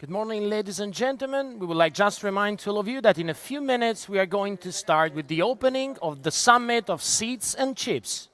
Good morning, ladies and gentlemen. We would like just to remind all of you that in a few minutes we are going to start with the opening of the summit of Seeds and Chips.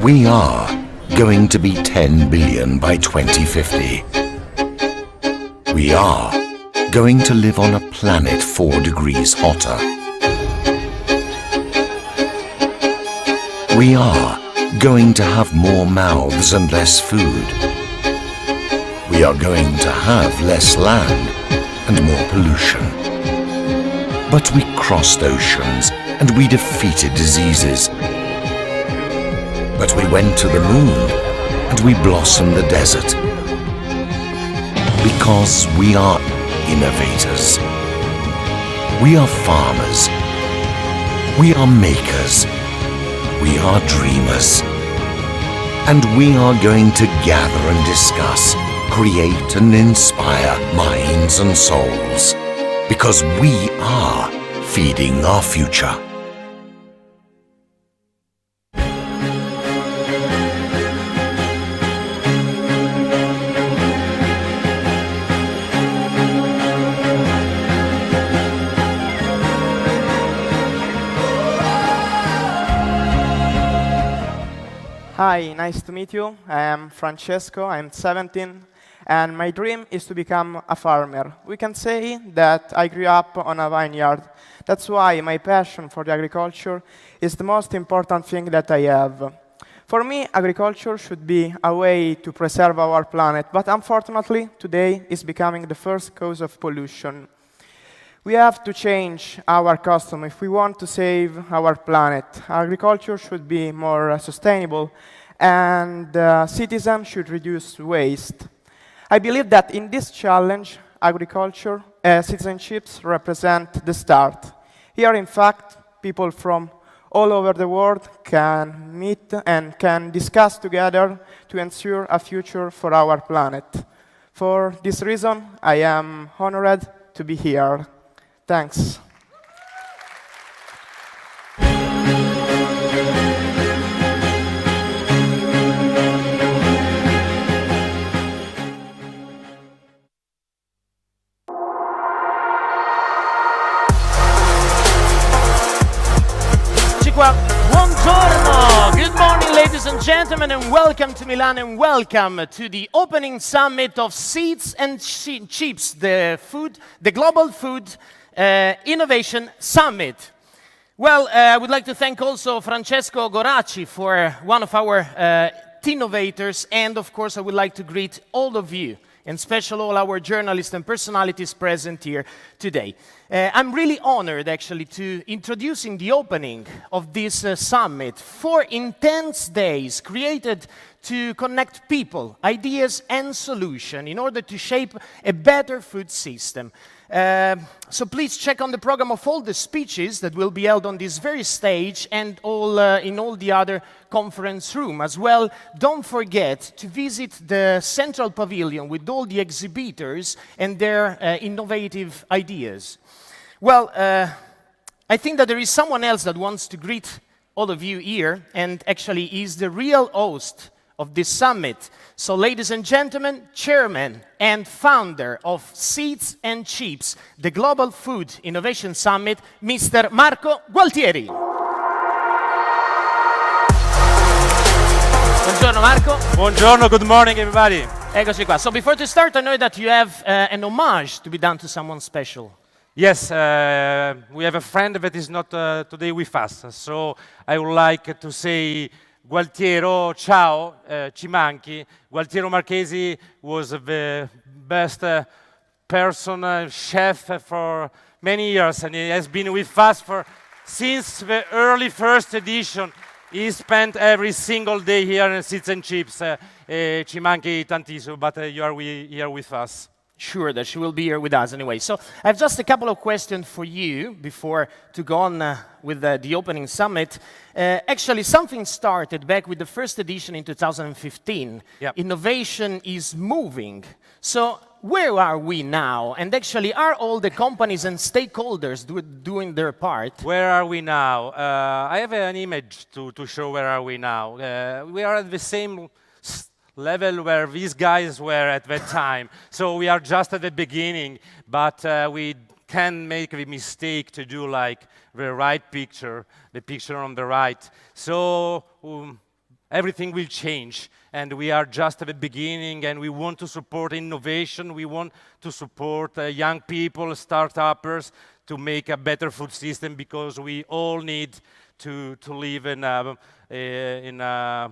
We are going to be 10 billion by 2050. We are going to live on a planet 4 degrees hotter. We are going to have more mouths and less food. We are going to have less land and more pollution. But we crossed oceans and we defeated diseases. But we went to the moon and we blossomed the desert. Because we are innovators. We are farmers. We are makers. We are dreamers. And we are going to gather and discuss, create and inspire minds and souls. Because we are feeding our future. Hi, nice to meet you. I am Francesco, I'm 17, and my dream is to become a farmer. We can say that I grew up on a vineyard. That's why my passion for the agriculture is the most important thing that I have. For me, agriculture should be a way to preserve our planet, but unfortunately, today is becoming the first cause of pollution. We have to change our custom if we want to save our planet. Agriculture should be more sustainable, and citizens should reduce waste. I believe that in this challenge, agriculture, Seeds&Chips represent the start. Here, in fact, people from all over the world can meet and can discuss together to ensure a future for our planet. For this reason, I am honored to be here. Thanks. Buongiorno! Good morning, ladies and gentlemen, and welcome to Milan, and welcome to the opening summit of Seeds&Chips, the Global Food Innovation Summit. Well, I would like to thank also Francesco Goracci for one of our innovators, and of course I would like to greet all of you, and especially all our journalists and personalities present here today. I'm really honored actually to introducing the opening of this summit. 4 intense days created to connect people, ideas and solutions in order to shape a better food system. So please check on the program of all the speeches that will be held on this very stage and in all the other conference room. As well, don't forget to visit the central pavilion with all the exhibitors and their innovative ideas. Well, I think that there is someone else that wants to greet all of you here, and actually is the real host of this summit. So, ladies and gentlemen, chairman and founder of Seeds&Chips, the Global Food Innovation Summit, Mr. Marco Gualtieri. Buongiorno Marco. Buongiorno, good morning everybody. Eccoci qua. So before to start, I know that you have an homage to be done to someone special. Yes, we have a friend that is not today with us, so I would like to say Gualtiero, ciao, ci manchi. Gualtiero Marchesi was the best person, chef for many years, and he has been with us since the early first edition. He spent every single day here in Seeds&Chips. Ci manchi tantissimo, but you are here with us. Sure, that she will be here with us anyway. So I have just a couple of questions for you before to go on with the opening summit. Actually, something started back with the first edition in 2015. Yep. Innovation is moving. So where are we now? And actually, are all the companies and stakeholders doing their part? Where are we now? I have an image to show where are we now. We are at the same level where these guys were at that time. So we are just at the beginning, but we can make the mistake to do like the right picture, the picture on the right. So everything will change. And we are just at the beginning, and we want to support innovation. We want to support young people, start-uppers, to make a better food system, because we all need to live in a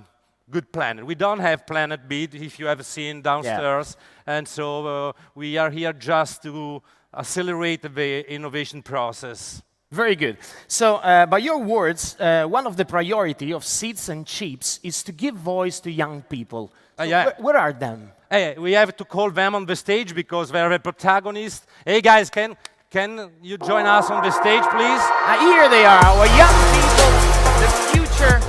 good planet. We don't have planet B, if you have seen downstairs, and so we are here just to accelerate the innovation process. Very good. So, by your words, one of the priority of Seeds&Chips is to give voice to young people. So where are them? Hey, we have to call them on the stage because they're the protagonists. Hey guys, can you join us on the stage, please? Here they are, our young people, the future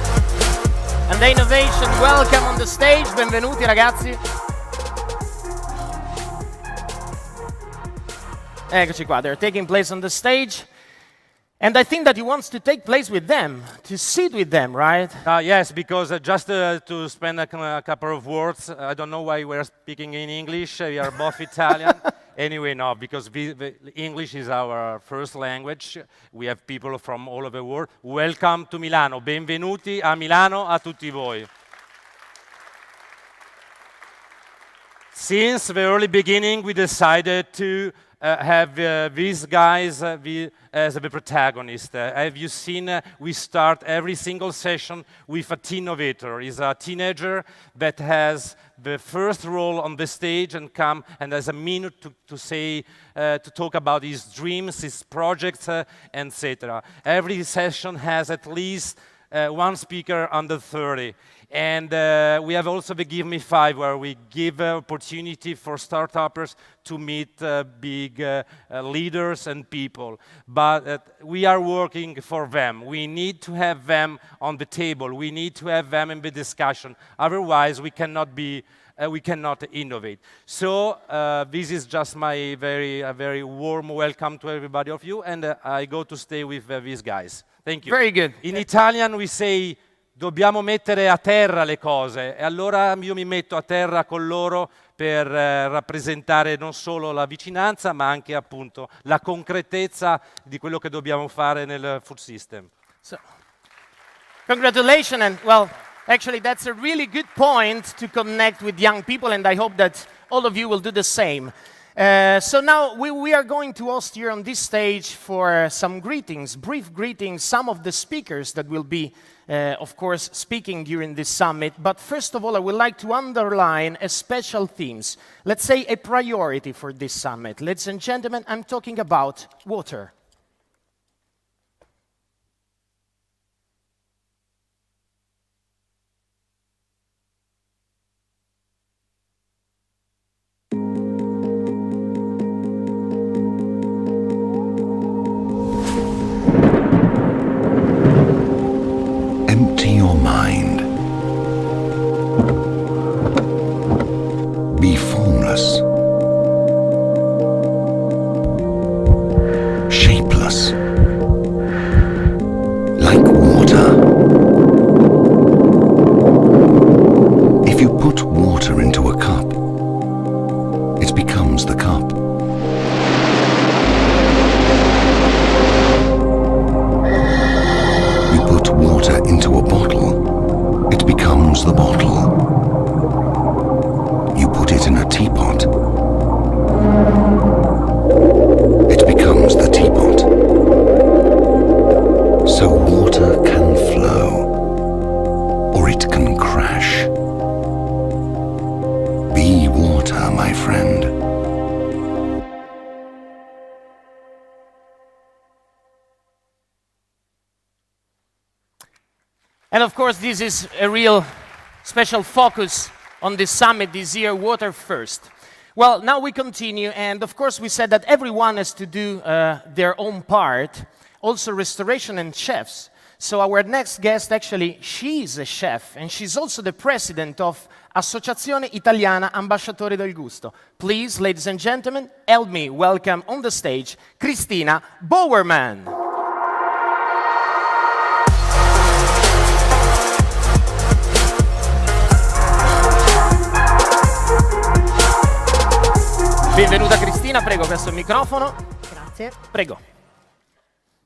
and the innovation. Welcome on the stage. Benvenuti, ragazzi. Eccoci qua. They're taking place on the stage. And I think that he wants to take place with them, to sit with them, right? Yes, because just to spend a couple of words, I don't know why we're speaking in English, we are both Italian. Anyway, no, because English is our first language. We have people from all over the world. Welcome to Milano, benvenuti a Milano a tutti voi. Since the early beginning, we decided to have these guys as the protagonist. Have you seen, we start every single session with a teenovator. He's a teenager that has the first role on the stage and come and has a minute to say, to talk about his dreams, his projects, etc. Every session has at least one speaker under 30. And we have also the Give Me 5, where we give opportunity for start-uppers to meet big leaders and people. But we are working for them. We need to have them on the table. We need to have them in the discussion. Otherwise, we cannot innovate. So this is just my very warm welcome to everybody of you, and I go to stay with these guys. Thank you. Very good. In Italian we say dobbiamo mettere a terra le cose, e allora io mi metto a terra con loro per rappresentare non solo la vicinanza, ma anche appunto la concretezza di quello che dobbiamo fare nel food system. So, congratulations, and well, actually that's a really good point to connect with young people, and I hope that all of you will do the same. So now we are going to host here on this stage for some greetings, brief greetings, some of the speakers that will be, of course, speaking during this summit. But first of all, I would like to underline a special themes. Let's say a priority for this summit. Ladies and gentlemen, I'm talking about water. Empty your mind. Be formless. Shapeless. Like water. If you put water into a cup, it becomes the cup. You put water into a bottle, it becomes the bottle. You put it in a teapot, it becomes the teapot. So water can flow, or it can crash. Be water, my friend. And of course, this is a real special focus on this summit this year, water first. Well, now we continue, and of course we said that everyone has to do their own part, also restoration and chefs. So our next guest, actually, she's a chef, and she's also the president of Associazione Italiana Ambasciatori del Gusto. Please, ladies and gentlemen, help me welcome on the stage Cristina Bowerman. Benvenuta Cristina, prego, questo è il microfono. Grazie. Prego.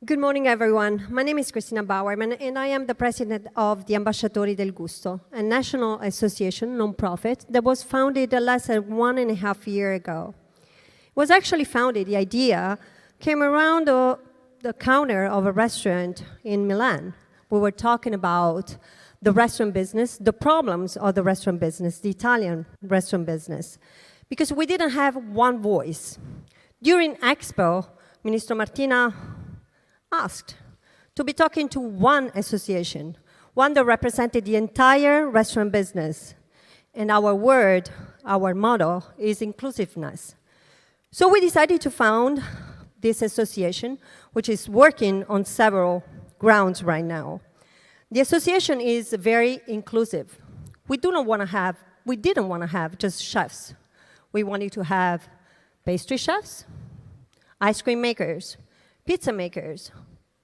Good morning, everyone. My name is Christina Bauerman, and I am the president of the Ambasciatori del Gusto, a national association, non-profit, that was founded less than 1.5 years ago. It was actually founded, the idea came around the counter of a restaurant in Milan. We were talking about the restaurant business, the problems of the restaurant business, the Italian restaurant business, because we didn't have one voice. During Expo, Ministro Martina asked to be talking to one association, one that represented the entire restaurant business. And our word, our motto, is inclusiveness. So we decided to found this association, which is working on several grounds right now. The association is very inclusive. We didn't want to have just chefs. We wanted to have pastry chefs, ice cream makers, pizza makers,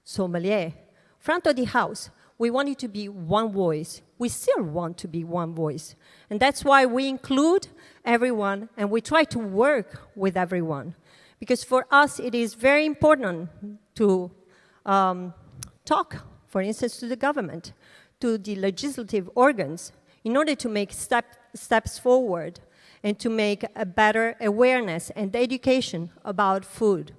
sommelier, front of the house. We wanted to be one voice. We still want to be one voice. And that's why we include everyone and we try to work with everyone. Because for us, it is very important to talk, for instance, to the government, to the legislative organs, in order to make steps forward and to make a better awareness and education about food,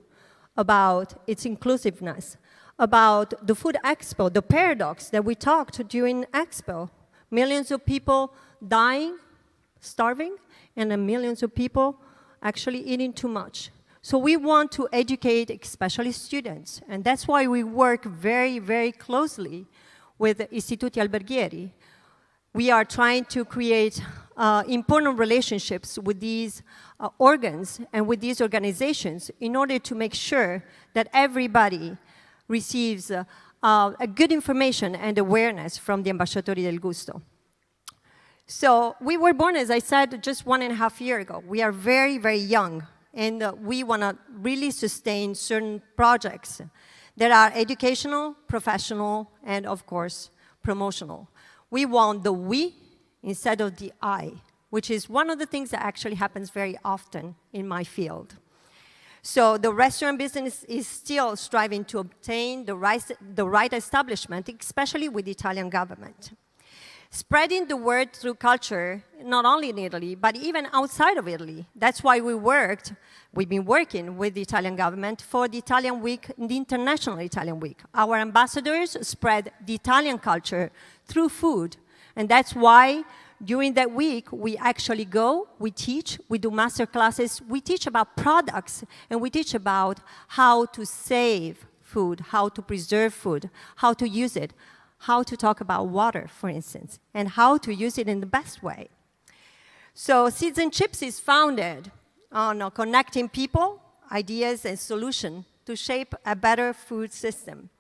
about its inclusiveness, about the food expo, the paradox that we talked during Expo. Millions of people dying, starving, and millions of people actually eating too much. So we want to educate especially students, and that's why we work very, very closely with Istituti Alberghieri. We are trying to create important relationships with these organs and with these organizations in order to make sure that everybody receives a good information and awareness from the Ambasciatori del Gusto. So we were born, as I said, just 1.5 years ago. We are very, very young, and we want to really sustain certain projects that are educational, professional, and of course, promotional. We want the we instead of the I, which is one of the things that actually happens very often in my field. So the restaurant business is still striving to obtain the right establishment, especially with the Italian government. Spreading the word through culture, not only in Italy, but even outside of Italy. That's why we've been working with the Italian government for the Italian Week, the International Italian Week. Our ambassadors spread the Italian culture through food. And that's why during that week, we actually go, we teach, we do master classes, we teach about products, and we teach about how to save food, how to preserve food, how to use it, how to talk about water, for instance, and how to use it in the best way. So Seeds&Chips is founded on connecting people, ideas, and solutions to shape a better food system,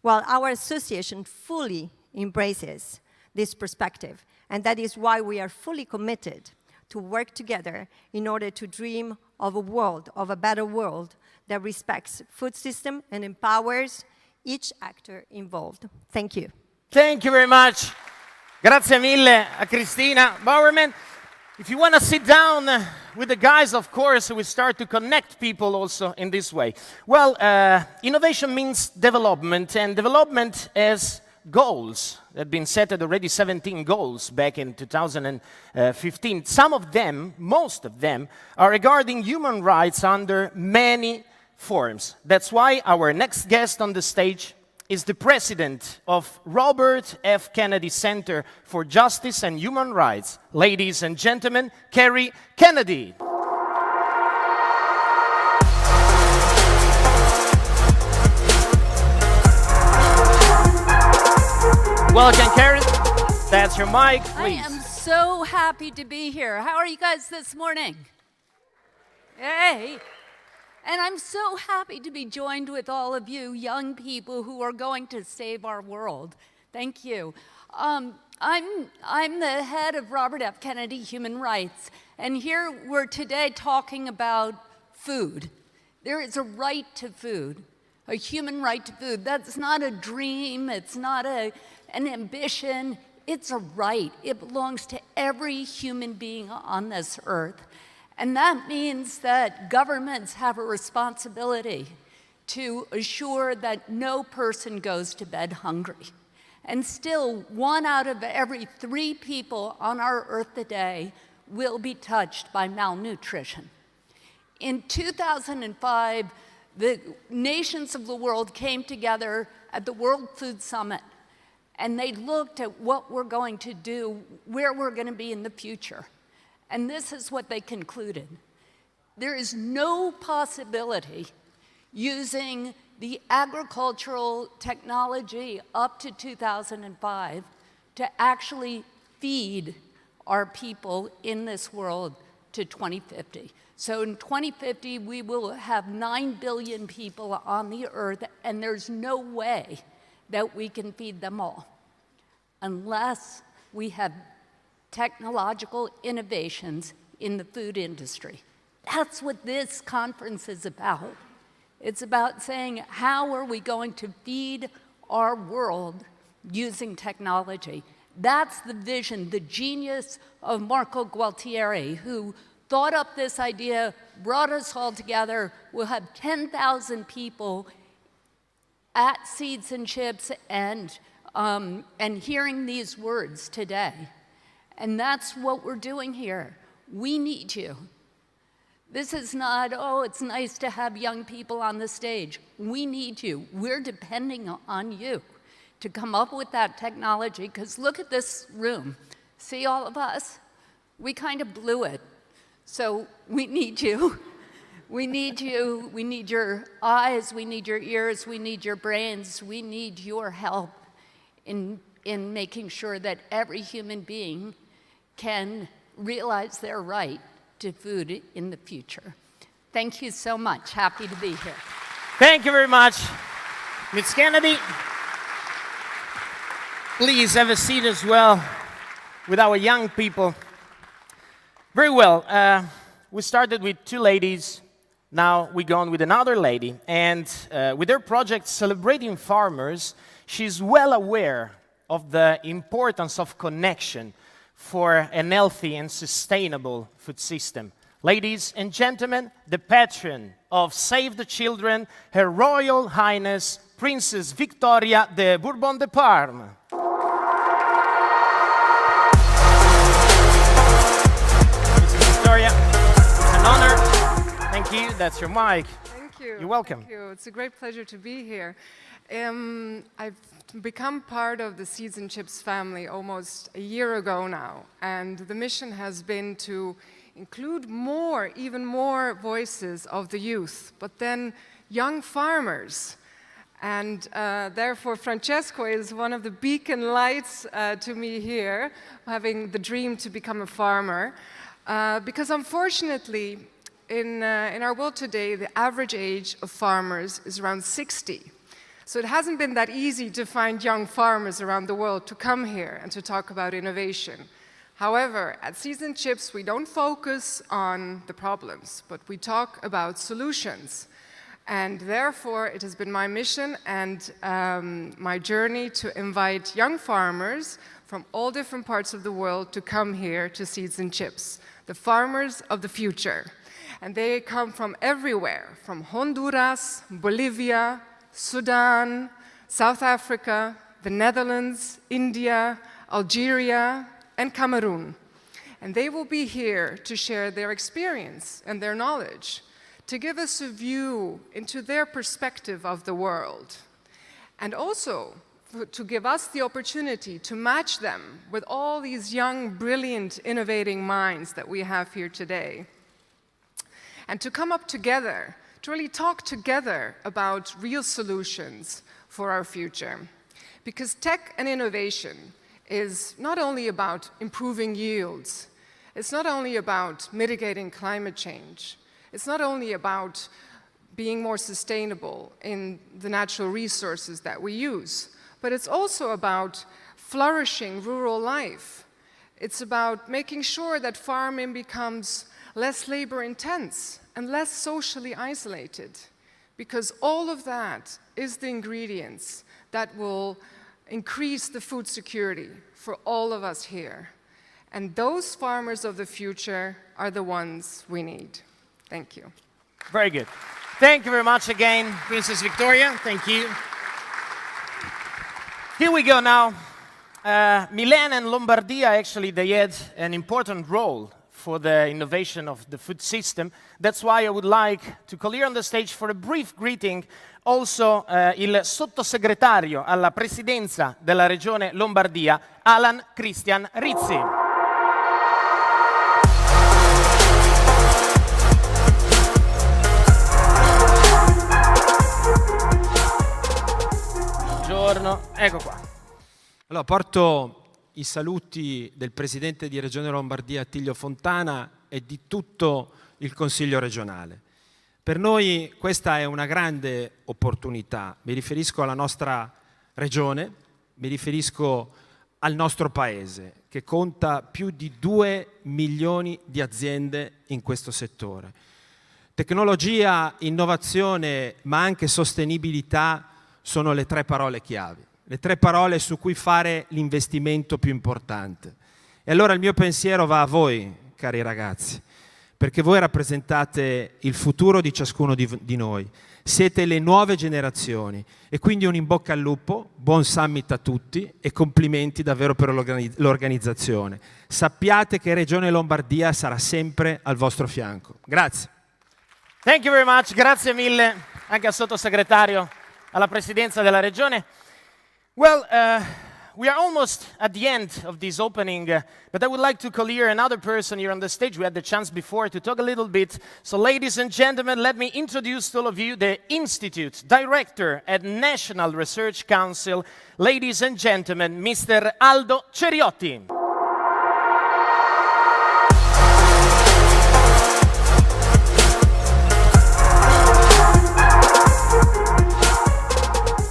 while our association fully embraces this perspective. And that is why we are fully committed to work together in order to dream of a world, of a better world that respects food system and empowers each actor involved. Thank you. Thank you very much. Grazie mille a Christina Bauerman. If you want to sit down with the guys, of course, we start to connect people also in this way. Well, innovation means development, and development has goals. There have been set already 17 goals back in 2015. Some of them, most of them, are regarding human rights under many forms. That's why our next guest on the stage is the president of Robert F. Kennedy Center for Justice and Human Rights. Ladies and gentlemen, Kerry Kennedy. Welcome, Karen. That's your mic, please. I am so happy to be here. How are you guys this morning? Hey. And I'm so happy to be joined with all of you young people who are going to save our world. Thank you. I'm the head of Robert F. Kennedy Human Rights, and here we're today talking about food. There is a right to food, a human right to food. That's not a dream, it's not an ambition, it's a right. It belongs to every human being on this earth. And that means that governments have a responsibility to assure that no person goes to bed hungry. And still, 1 out of every 3 people on our earth today will be touched by malnutrition. In 2005, the nations of the world came together at the World Food Summit, and they looked at what we're going to do, where we're going to be in the future. And this is what they concluded. There is no possibility using the agricultural technology up to 2005 to actually feed our people in this world to 2050. So in 2050, we will have 9 billion people on the earth, and there's no way that we can feed them all unless we have technological innovations in the food industry. That's what this conference is about. It's about saying, how are we going to feed our world using technology? That's the vision, the genius of Marco Gualtieri, who thought up this idea, brought us all together. We'll have 10,000 people at Seeds and Chips and hearing these words today. And that's what we're doing here. We need you. This is not, oh, it's nice to have young people on the stage. We need you. We're depending on you to come up with that technology, because look at this room. See all of us? We kind of blew it. So we need you. We need you. We need your eyes. We need your ears. We need your brains. We need your help in making sure that every human being can realize their right to food in the future. Thank you so much. Happy to be here. Thank you very much, Ms. Kennedy. Please have a seat as well with our young people. Very well. We started with 2 ladies. Now we go on with another lady. And with her project Celebrating Farmers, she's well aware of the importance of connection for an healthy and sustainable food system. Ladies and gentlemen, the patron of Save the Children, Her Royal Highness Princess Victoria de Bourbon de Parme. Princess Victoria, it's an honor. Thank you. That's your mic. Thank you. You're welcome. Thank you. It's a great pleasure to be here. I've become part of the Seeds and Chips family almost a year ago now, and the mission has been to include more, even more voices of the youth, but then young farmers. And therefore, Francesco is one of the beacon lights to me here, having the dream to become a farmer, because unfortunately, in our world today, the average age of farmers is around 60. So it hasn't been that easy to find young farmers around the world to come here and to talk about innovation. However, at Seeds and Chips, we don't focus on the problems, but we talk about solutions. And therefore, it has been my mission and my journey to invite young farmers from all different parts of the world to come here to Seeds and Chips, the farmers of the future. And they come from everywhere, from Honduras, Bolivia, Sudan, South Africa, the Netherlands, India, Algeria, and Cameroon. And they will be here to share their experience and their knowledge, to give us a view into their perspective of the world, and also to give us the opportunity to match them with all these young, brilliant, innovating minds that we have here today, and to come up together, to really talk together about real solutions for our future. Because tech and innovation is not only about improving yields, it's not only about mitigating climate change, it's not only about being more sustainable in the natural resources that we use, but it's also about flourishing rural life. It's about making sure that farming becomes less labor intense and less socially isolated, because all of that is the ingredients that will increase the food security for all of us here. And those farmers of the future are the ones we need. Thank you. Very good. Thank you very much again, Princess Victoria. Thank you. Here we go now. Milan and Lombardia, actually, they had an important role for the innovation of the food system. That's why I would like to call here on the stage for a brief greeting also il sottosegretario alla presidenza della regione Lombardia, Alan Christian Rizzi. Buongiorno, ecco qua. Allora, porto i saluti del Presidente di Regione Lombardia Attilio Fontana e di tutto il Consiglio regionale. Per noi questa è una grande opportunità. Mi riferisco alla nostra regione, mi riferisco al nostro paese, che conta più di 2 milioni di aziende in questo settore. Tecnologia, innovazione, ma anche sostenibilità sono le 3 parole chiave, le 3 parole su cui fare l'investimento più importante. E allora il mio pensiero va a voi, cari ragazzi, perché voi rappresentate il futuro di ciascuno di noi. Siete le nuove generazioni e quindi un in bocca al lupo, buon summit a tutti e complimenti davvero per l'organizzazione. Sappiate che Regione Lombardia sarà sempre al vostro fianco. Grazie. Thank you very much, grazie mille anche al sottosegretario alla presidenza della regione. Well, we are almost at the end of this opening, but I would like to call here another person here on the stage. We had the chance before to talk a little bit. So ladies and gentlemen, let me introduce to all of you the Institute Director at National Research Council. Ladies and gentlemen, Mr. Aldo Ceriotti.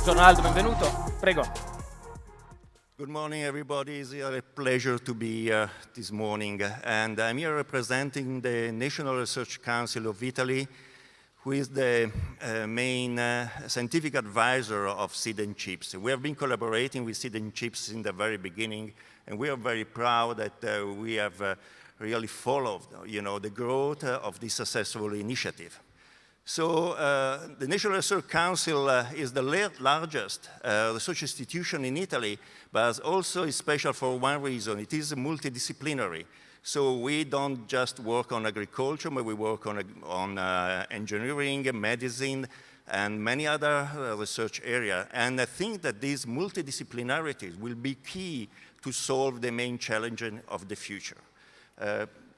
Buongiorno Aldo, benvenuto. Prego. Good morning, everybody. It's a pleasure to be here this morning. And I'm here representing the National Research Council of Italy, who is the main scientific advisor of Seeds&Chips. We have been collaborating with Seeds&Chips in the very beginning, and we are very proud that we have really followed, the growth of this successful initiative. So the National Research Council is the largest research institution in Italy, but also is special for one reason. It is multidisciplinary. So we don't just work on agriculture, but we work on engineering, medicine, and many other research areas. And I think that these multidisciplinarities will be key to solve the main challenge of the future.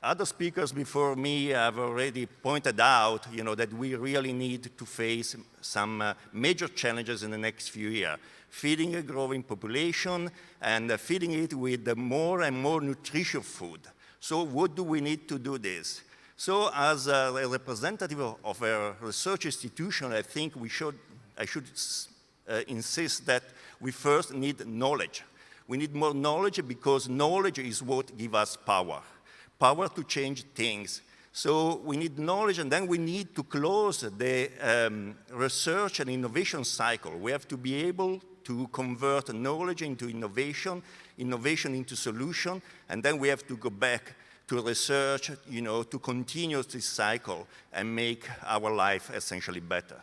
Other speakers before me have already pointed out, that we really need to face some major challenges in the next few years. Feeding a growing population and feeding it with more and more nutritious food. So what do we need to do this? So as a representative of a research institution, I think I should insist that we first need knowledge. We need more knowledge because knowledge is what gives us power. Power to change things. So we need knowledge, and then we need to close the research and innovation cycle. We have to be able to convert knowledge into innovation, innovation into solution, and then we have to go back to research, to continue this cycle and make our life essentially better.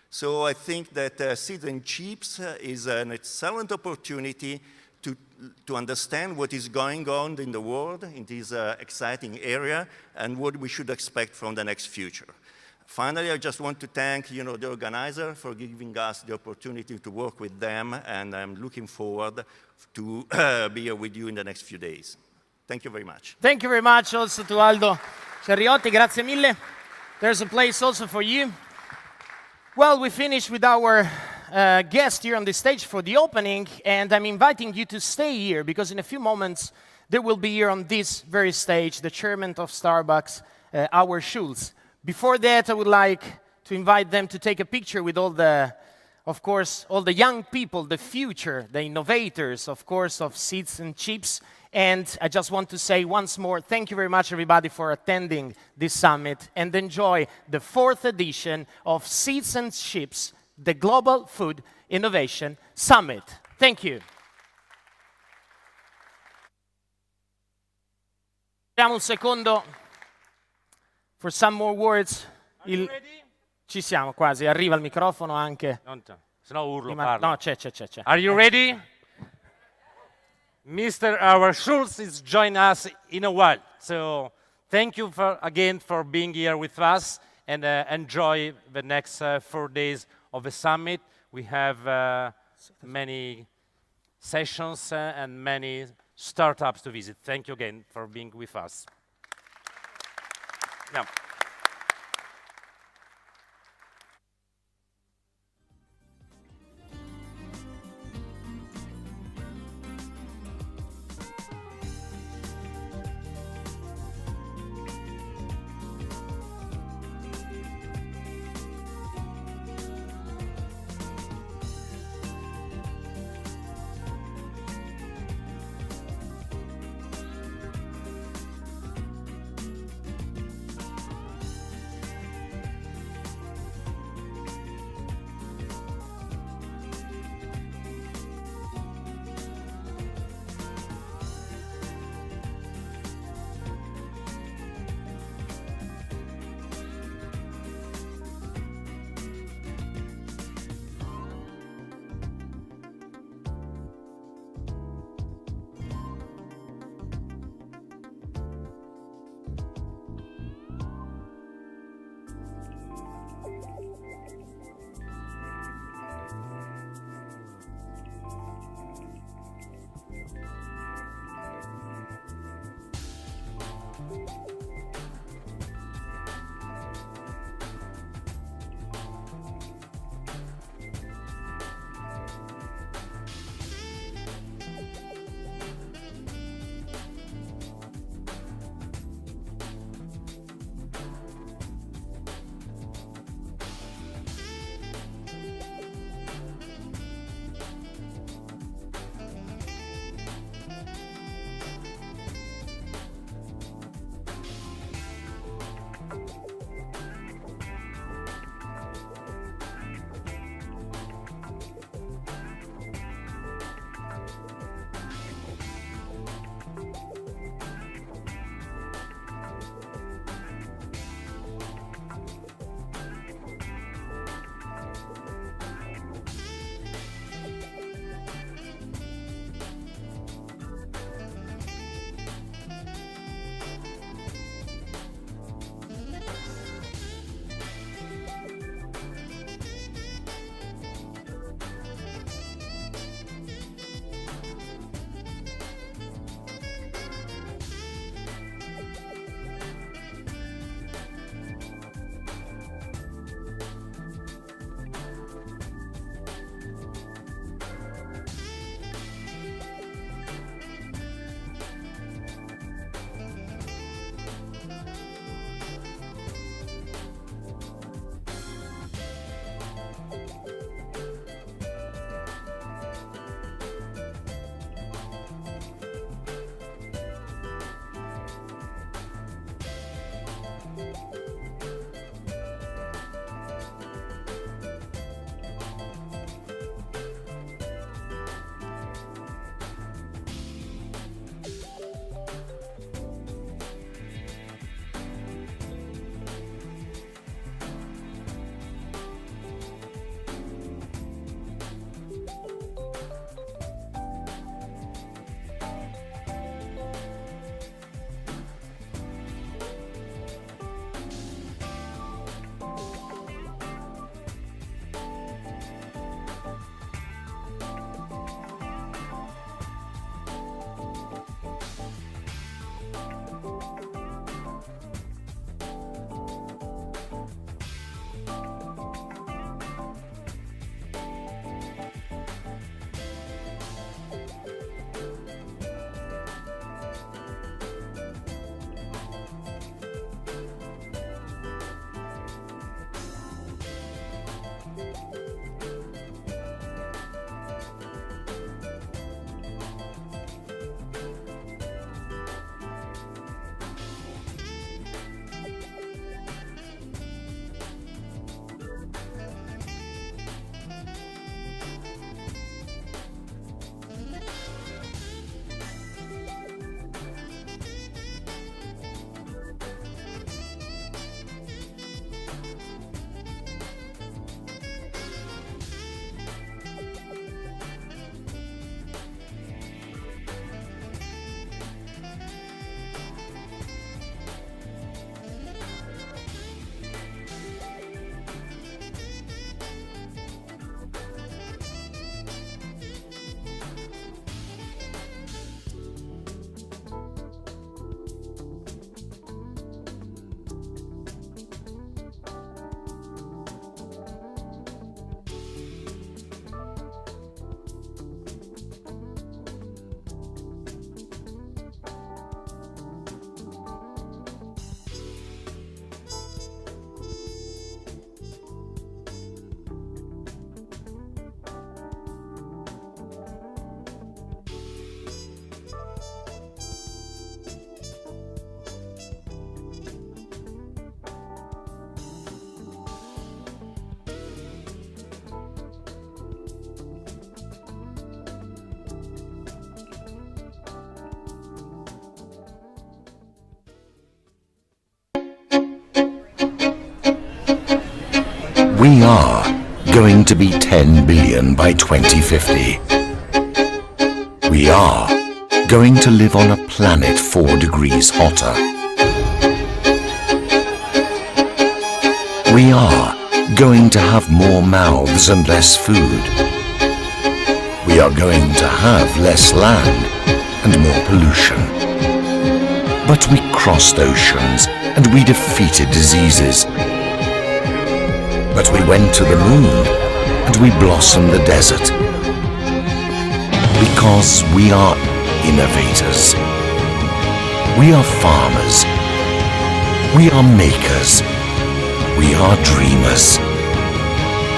So I think that Seeds&Chips is an excellent opportunity to understand what is going on in the world in this exciting area and what we should expect from the next future. Finally, I just want to thank the organizer for giving us the opportunity to work with them, and I'm looking forward to be here with you in the next few days. Thank you very much. Thank you very much also to Aldo Ceriotti, grazie mille. There's a place also for you. Well, we finished with our guest here on the stage for the opening, and I'm inviting you to stay here because in a few moments there will be here on this very stage the chairman of Starbucks, our Schultz. Before that, I would like to invite them to take a picture with all the young people, the future, the innovators, of course, of Seeds&Chips. And I just want to say once more, thank you very much, everybody, for attending this summit, and enjoy the 4th edition of Seeds&Chips, the Global Food Innovation Summit. Thank you. Diamo un secondo for some more words. Ci siamo quasi, arriva il microfono anche. Se no urlo, Prima- parlo. No, c'è. Are you ready? Mr. Our Schultz is joining us in a while. So thank you again for being here with us and enjoy the next 4 days of the summit. We have many sessions and many startups to visit. Thank you again for being with us. Yeah. We are going to be 10 billion by 2050. We are going to live on a planet 4 degrees hotter. We are going to have more mouths and less food. We are going to have less land and more pollution. But we crossed oceans and we defeated diseases. But we went to the moon and we blossomed the desert. Because we are innovators. We are farmers. We are makers. We are dreamers.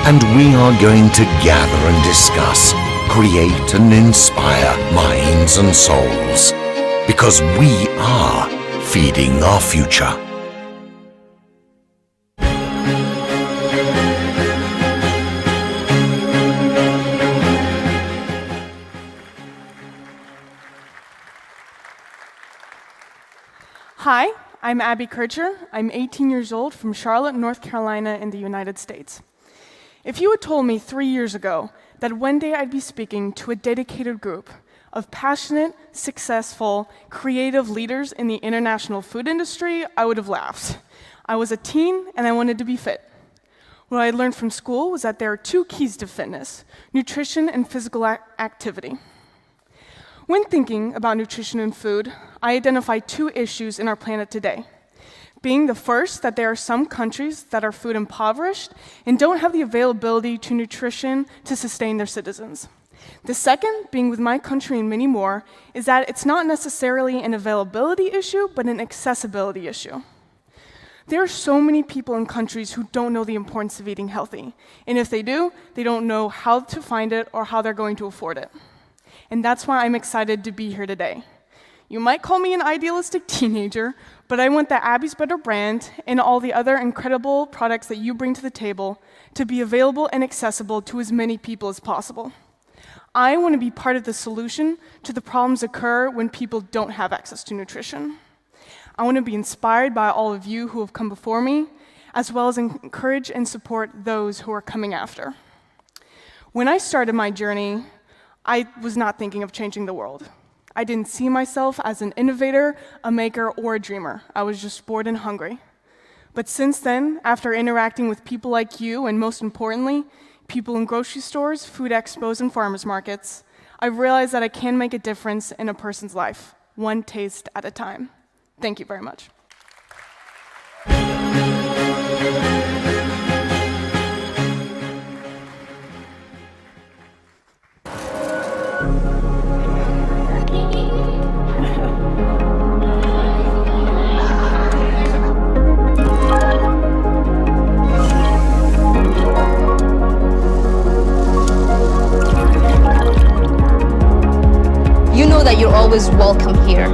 And we are going to gather and discuss, create and inspire minds and souls. Because we are feeding our future. Hi, I'm Abby Kircher. I'm 18 years old from Charlotte, North Carolina in the United States. If you had told me 3 years ago that one day I'd be speaking to a dedicated group of passionate, successful, creative leaders in the international food industry, I would have laughed. I was a teen and I wanted to be fit. What I learned from school was that there are 2 keys to fitness: nutrition and physical activity. When thinking about nutrition and food, I identify 2 issues in our planet today. Being the first, that there are some countries that are food impoverished and don't have the availability to nutrition to sustain their citizens. The second, being with my country and many more, is that it's not necessarily an availability issue, but an accessibility issue. There are so many people in countries who don't know the importance of eating healthy. And if they do, they don't know how to find it or how they're going to afford it. And that's why I'm excited to be here today. You might call me an idealistic teenager, but I want the Abby's Better brand and all the other incredible products that you bring to the table to be available and accessible to as many people as possible. I want to be part of the solution to the problems occur when people don't have access to nutrition. I want to be inspired by all of you who have come before me, as well as encourage and support those who are coming after. When I started my journey, I was not thinking of changing the world. I didn't see myself as an innovator, a maker, or a dreamer. I was just bored and hungry. But since then, after interacting with people like you, and most importantly, people in grocery stores, food expos, and farmers markets, I've realized that I can make a difference in a person's life, one taste at a time. Thank you very much. You know that you're always welcome here.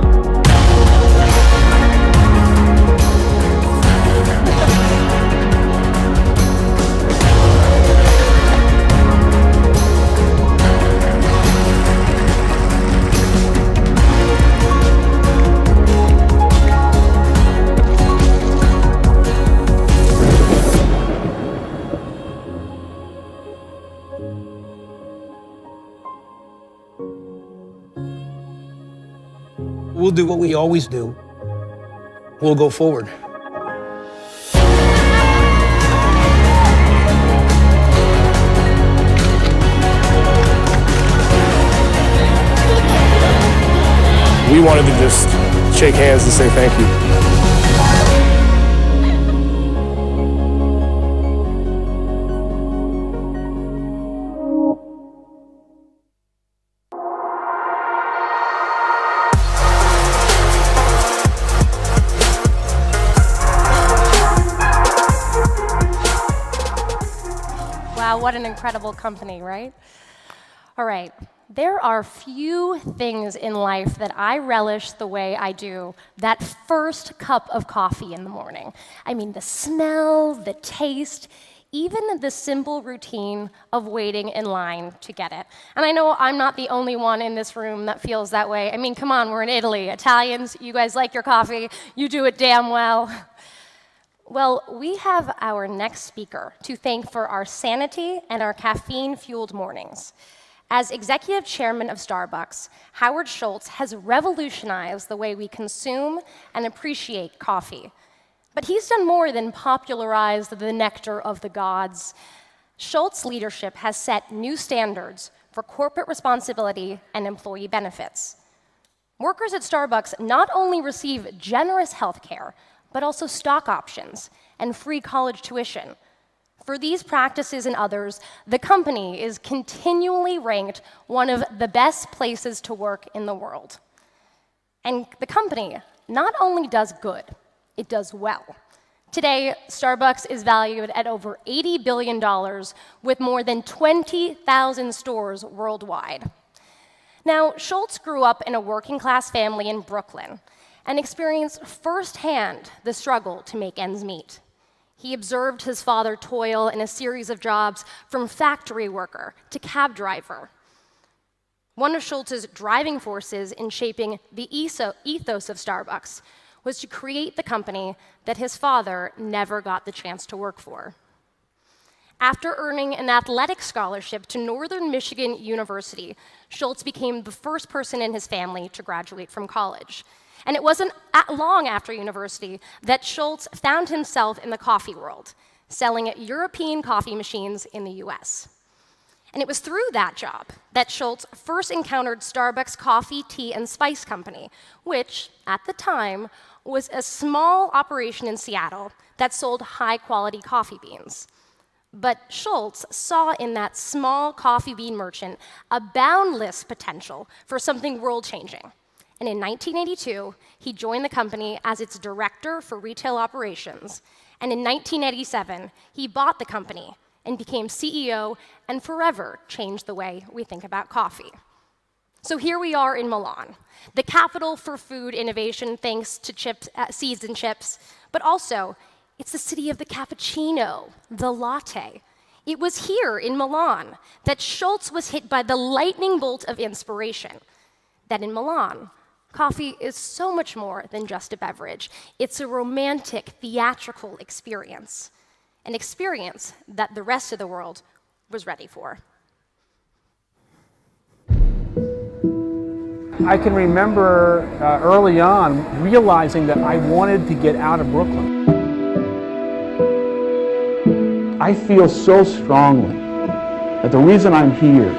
We'll do what we always do. We'll go forward. We wanted to just shake hands and say thank you. Wow, what an incredible company, right? All right, there are few things in life that I relish the way I do that first cup of coffee in the morning. I mean, the smell, the taste, even the simple routine of waiting in line to get it. And I know I'm not the only one in this room that feels that way. I mean, come on, we're in Italy. Italians, you guys like your coffee. You do it damn well. Well, we have our next speaker to thank for our sanity and our caffeine-fueled mornings. As executive chairman of Starbucks, Howard Schultz has revolutionized the way we consume and appreciate coffee. But he's done more than popularize the nectar of the gods. Schultz's leadership has set new standards for corporate responsibility and employee benefits. Workers at Starbucks not only receive generous health care, but also stock options and free college tuition. For these practices and others, the company is continually ranked one of the best places to work in the world. And the company not only does good, it does well. Today, Starbucks is valued at over $80 billion with more than 20,000 stores worldwide. Now, Schultz grew up in a working-class family in Brooklyn and experienced firsthand the struggle to make ends meet. He observed his father toil in a series of jobs from factory worker to cab driver. One of Schultz's driving forces in shaping the ethos of Starbucks was to create the company that his father never got the chance to work for. After earning an athletic scholarship to Northern Michigan University, Schultz became the first person in his family to graduate from college. And it wasn't long after university that Schultz found himself in the coffee world, selling European coffee machines in the US. And it was through that job that Schultz first encountered Starbucks Coffee, Tea, and Spice Company, which, at the time, was a small operation in Seattle that sold high-quality coffee beans. But Schultz saw in that small coffee bean merchant a boundless potential for something world-changing. And in 1982, he joined the company as its director for retail operations. And in 1987, he bought the company and became CEO and forever changed the way we think about coffee. So here we are in Milan, the capital for food innovation thanks to Seeds&Chips, but also it's the city of the cappuccino, the latte. It was here in Milan that Schultz was hit by the lightning bolt of inspiration, that in Milan, coffee is so much more than just a beverage. It's a romantic, theatrical experience, an experience that the rest of the world was ready for. I can remember early on realizing that I wanted to get out of Brooklyn. I feel so strongly that the reason I'm here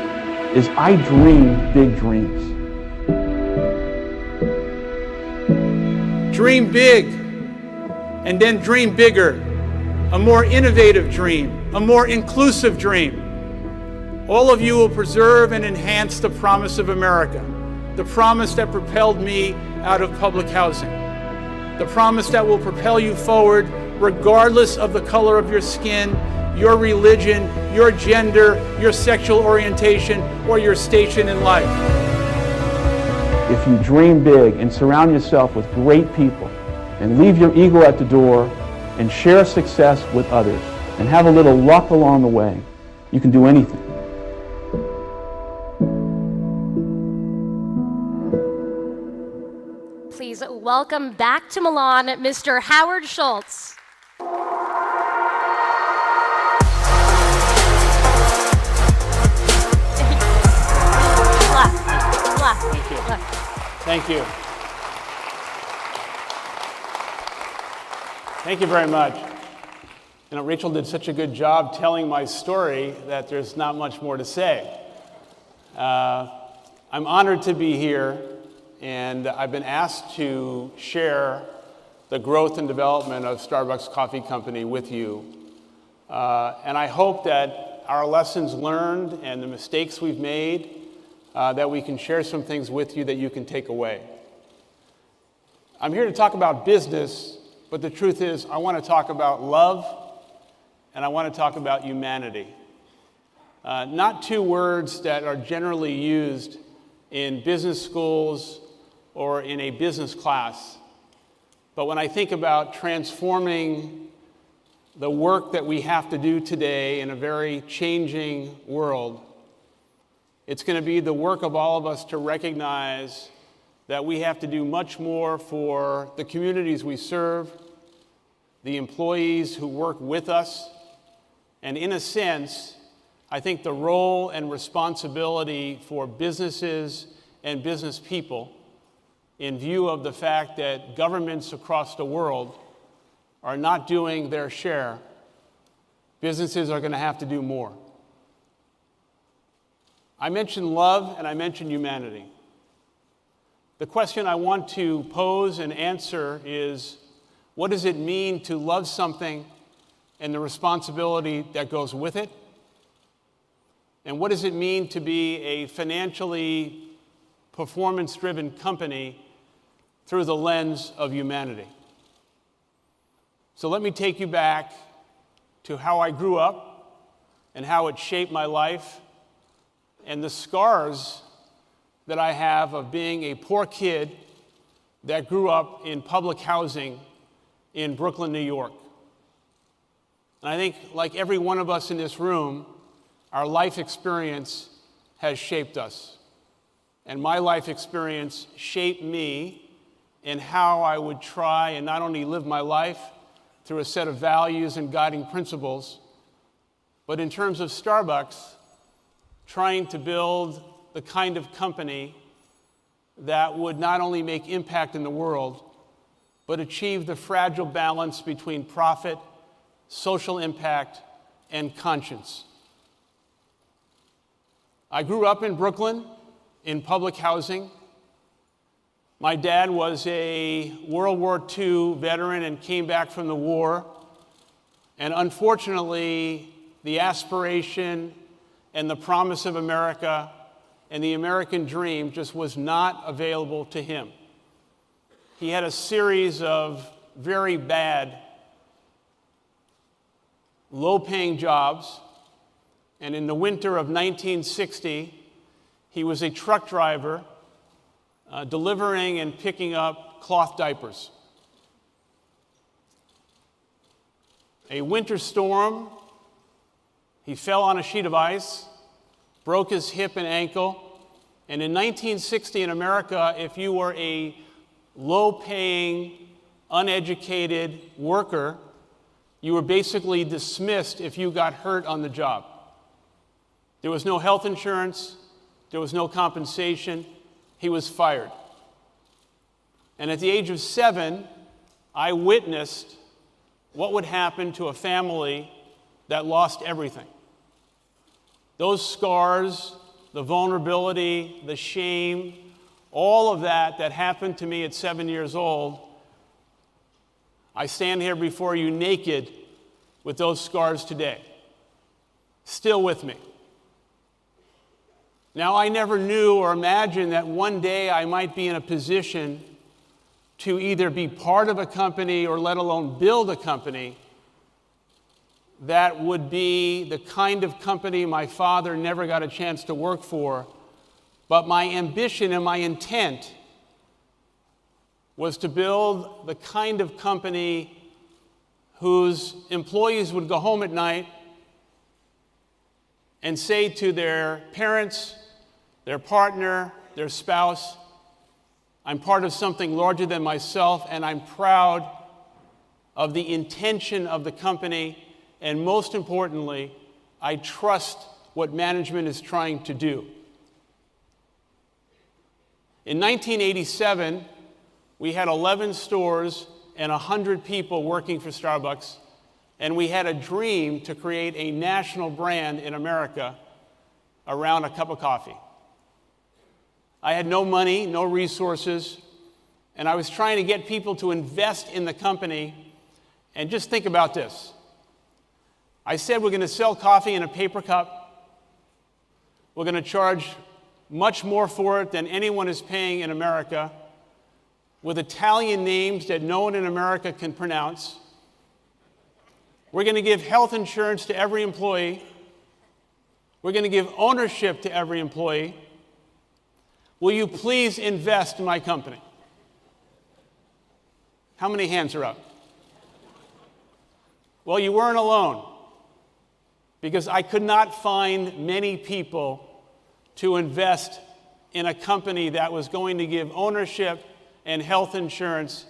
is I dream big dreams. Dream big, and then dream bigger. A more innovative dream, a more inclusive dream. All of you will preserve and enhance the promise of America, the promise that propelled me out of public housing, the promise that will propel you forward regardless of the color of your skin, your religion, your gender, your sexual orientation, or your station in life. If you dream big and surround yourself with great people and leave your ego at the door and share success with others and have a little luck along the way, you can do anything. Please welcome back to Milan, Mr. Howard Schultz. Thank you. Thank you very much. You know, Rachel did such a good job telling my story that there's not much more to say. I'm honored to be here, and I've been asked to share the growth and development of Starbucks Coffee Company with you. And I hope that our lessons learned and the mistakes we've made, that we can share some things with you that you can take away. I'm here to talk about business, but the truth is I want to talk about love and I want to talk about humanity. Not two words that are generally used in business schools or in a business class. But when I think about transforming the work that we have to do today in a very changing world, it's going to be the work of all of us to recognize that we have to do much more for the communities we serve, the employees who work with us, and in a sense, I think the role and responsibility for businesses and business people in view of the fact that governments across the world are not doing their share, businesses are going to have to do more. I mentioned love and I mentioned humanity. The question I want to pose and answer is, what does it mean to love something and the responsibility that goes with it? And what does it mean to be a financially performance-driven company through the lens of humanity? So let me take you back to how I grew up and how it shaped my life and the scars that I have of being a poor kid that grew up in public housing in Brooklyn, New York. And I think, like every one of us in this room, our life experience has shaped us. And my life experience shaped me in how I would try and not only live my life through a set of values and guiding principles, but in terms of Starbucks, trying to build the kind of company that would not only make impact in the world, but achieve the fragile balance between profit, social impact, and conscience. I grew up in Brooklyn in public housing. My dad was a World War II veteran and came back from the war. And unfortunately, the aspiration and the promise of America and the American dream just was not available to him. He had a series of very bad, low-paying jobs. And in the winter of 1960, he was a truck driver delivering and picking up cloth diapers. A winter storm, he fell on a sheet of ice, broke his hip and ankle, and in 1960 in America, if you were a low-paying, uneducated worker, you were basically dismissed if you got hurt on the job. There was no health insurance, there was no compensation, he was fired. And at the age of 7, I witnessed what would happen to a family that lost everything. Those scars, the vulnerability, the shame, all of that happened to me at 7 years old, I stand here before you naked with those scars today, still with me. Now, I never knew or imagined that one day I might be in a position to either be part of a company or let alone build a company that would be the kind of company my father never got a chance to work for. But my ambition and my intent was to build the kind of company whose employees would go home at night and say to their parents, their partner, their spouse, I'm part of something larger than myself, and I'm proud of the intention of the company, and most importantly, I trust what management is trying to do. In 1987, we had 11 stores and 100 people working for Starbucks, and we had a dream to create a national brand in America around a cup of coffee. I had no money, no resources, and I was trying to get people to invest in the company. And just think about this. I said we're going to sell coffee in a paper cup. We're going to charge much more for it than anyone is paying in America, with Italian names that no one in America can pronounce. We're going to give health insurance to every employee. We're going to give ownership to every employee. Will you please invest in my company? How many hands are up? Well, you weren't alone, because I could not find many people to invest in a company that was going to give ownership and health insurance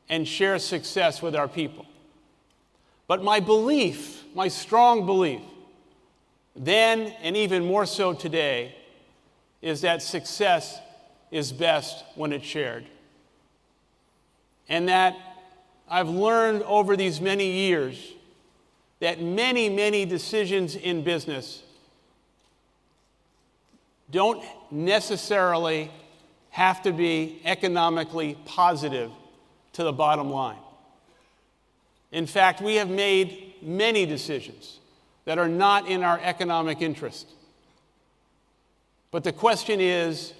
and share success with our people. But my belief, my strong belief, then and even more so today, is that success is best when it's shared. And that I've learned over these many years that many, many decisions in business don't necessarily have to be economically positive to the bottom line. In fact, we have made many decisions that are not in our economic interest. But the question is,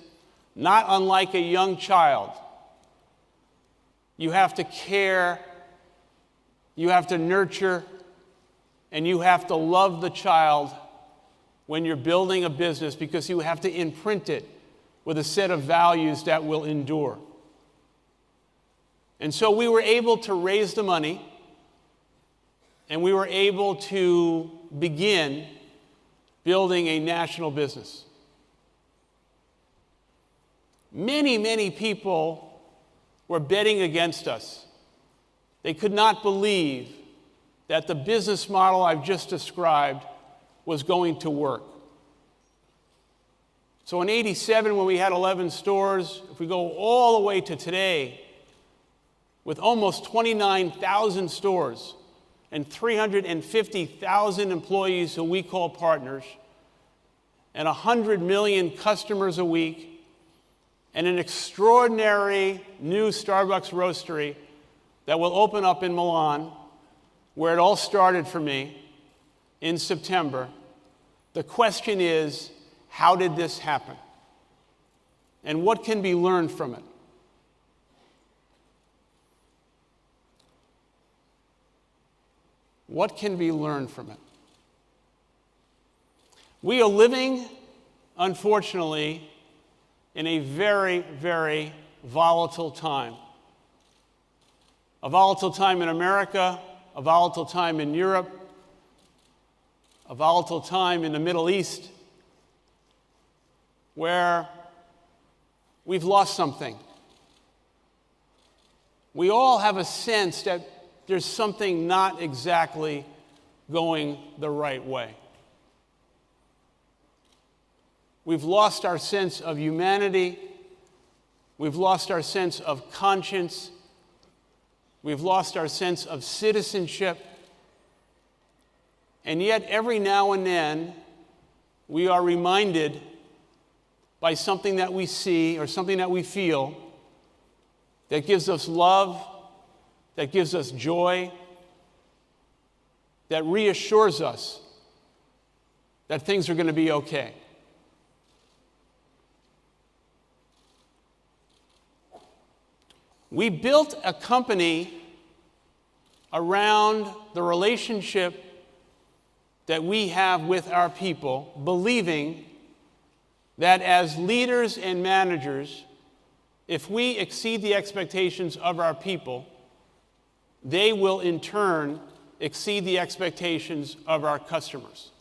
not unlike a young child, you have to care, you have to nurture, and you have to love the child when you're building a business, because you have to imprint it with a set of values that will endure. And so we were able to raise the money, and we were able to begin building a national business. Many, many people were betting against us. They could not believe that the business model I've just described was going to work. So in '87, when we had 11 stores, if we go all the way to today, with almost 29,000 stores and 350,000 employees who we call partners, and 100 million customers a week, and an extraordinary new Starbucks roastery that will open up in Milan, where it all started for me in September. The question is, how did this happen? And what can be learned from it? What can be learned from it? We are living, unfortunately, in a very, very volatile time. A volatile time in America, a volatile time in Europe, a volatile time in the Middle East, where we've lost something. We all have a sense that there's something not exactly going the right way. We've lost our sense of humanity. We've lost our sense of conscience. We've lost our sense of citizenship. And yet, every now and then, we are reminded by something that we see or something that we feel that gives us love, that gives us joy, that reassures us that things are going to be okay. We built a company around the relationship that we have with our people, believing that as leaders and managers, if we exceed the expectations of our people, they will in turn exceed the expectations of our customers.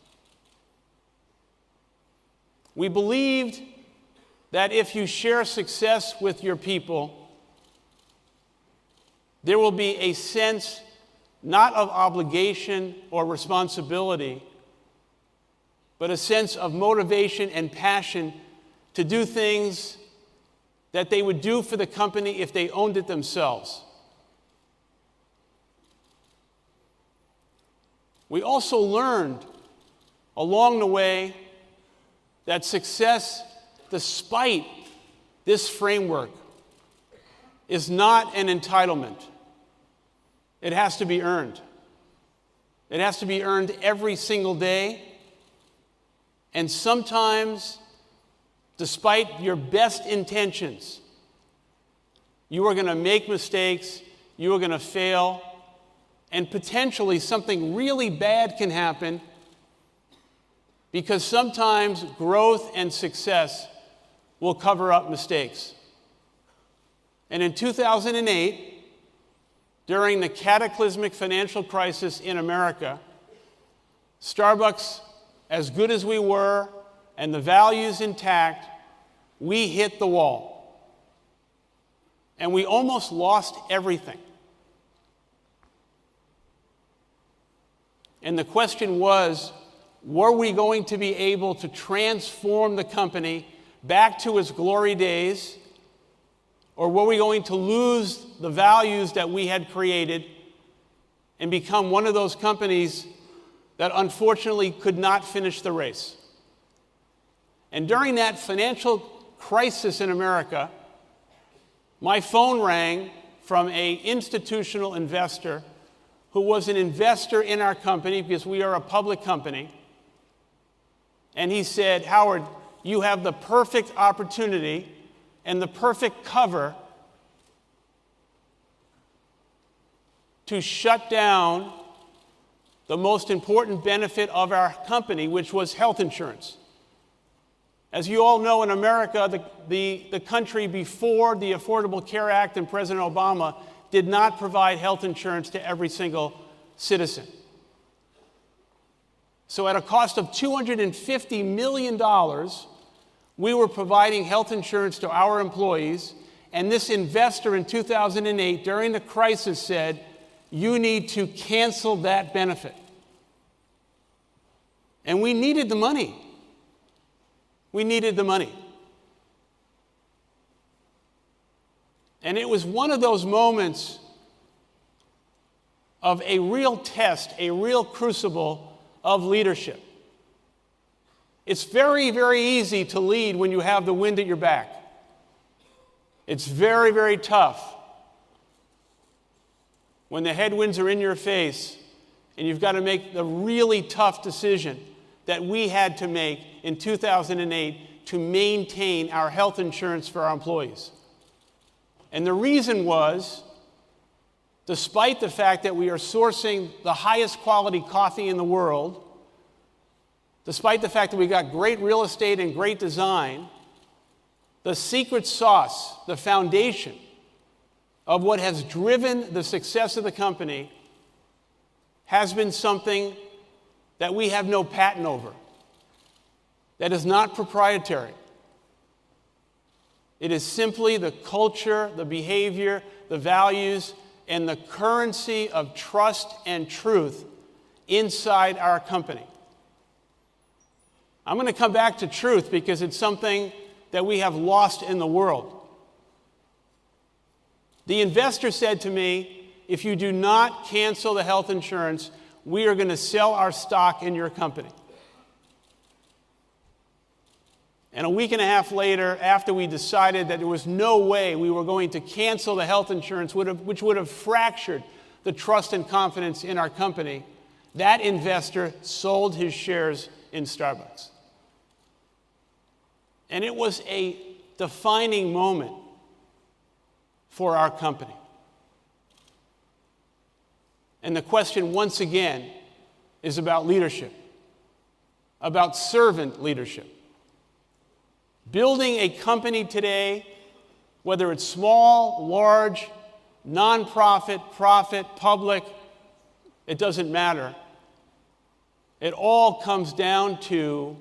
We believed that if you share success with your people, there will be a sense not of obligation or responsibility, but a sense of motivation and passion to do things that they would do for the company if they owned it themselves. We also learned along the way that success, despite this framework, is not an entitlement. It has to be earned. It has to be earned every single day. And sometimes, despite your best intentions, you are going to make mistakes, you are going to fail, and potentially something really bad can happen, because sometimes growth and success will cover up mistakes. And in 2008, during the cataclysmic financial crisis in America, Starbucks, as good as we were, and the values intact, we hit the wall. And we almost lost everything. And the question was, were we going to be able to transform the company back to its glory days, or were we going to lose the values that we had created and become one of those companies that unfortunately could not finish the race? And during that financial crisis in America, my phone rang from an institutional investor who was an investor in our company because we are a public company. And he said, "Howard, you have the perfect opportunity and the perfect cover to shut down the most important benefit of our company, which was health insurance." As you all know, in America, the country before the Affordable Care Act and President Obama did not provide health insurance to every single citizen. So at a cost of $250 million, we were providing health insurance to our employees, and this investor in 2008, during the crisis, said, "You need to cancel that benefit." And we needed the money. We needed the money. And it was one of those moments of a real test, a real crucible of leadership. It's very, very easy to lead when you have the wind at your back. It's very, very tough when the headwinds are in your face and you've got to make the really tough decision that we had to make in 2008 to maintain our health insurance for our employees. And the reason was, despite the fact that we are sourcing the highest quality coffee in the world, despite the fact that we got great real estate and great design, the secret sauce, the foundation of what has driven the success of the company has been something that we have no patent over, that is not proprietary. It is simply the culture, the behavior, the values, and the currency of trust and truth inside our company. I'm going to come back to truth because it's something that we have lost in the world. The investor said to me, "If you do not cancel the health insurance, we are going to sell our stock in your company." And a week and a half later, after we decided that there was no way we were going to cancel the health insurance, which would have fractured the trust and confidence in our company, that investor sold his shares in Starbucks. And it was a defining moment for our company. And the question, once again, is about leadership, about servant leadership. Building a company today, whether it's small, large, nonprofit, profit, public, it doesn't matter. It all comes down to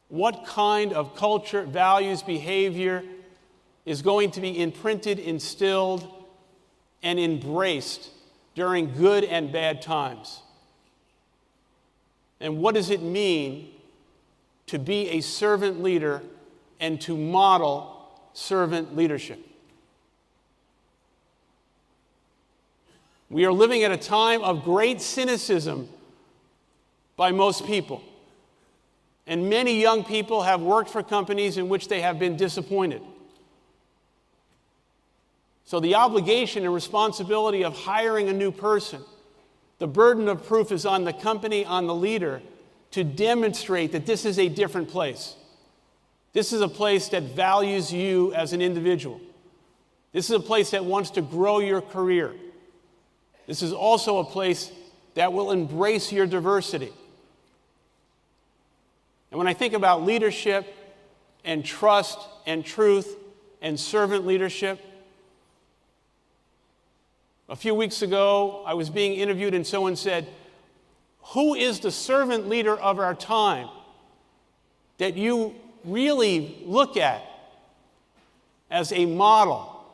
what kind of culture, values, behavior is going to be imprinted, instilled, and embraced during good and bad times. And what does it mean to be a servant leader and to model servant leadership? We are living at a time of great cynicism by most people. And many young people have worked for companies in which they have been disappointed. So the obligation and responsibility of hiring a new person, the burden of proof is on the company, on the leader, to demonstrate that this is a different place. This is a place that values you as an individual. This is a place that wants to grow your career. This is also a place that will embrace your diversity. And when I think about leadership and trust and truth and servant leadership, a few weeks ago, I was being interviewed and someone said, "Who is the servant leader of our time that you really look at as a model?"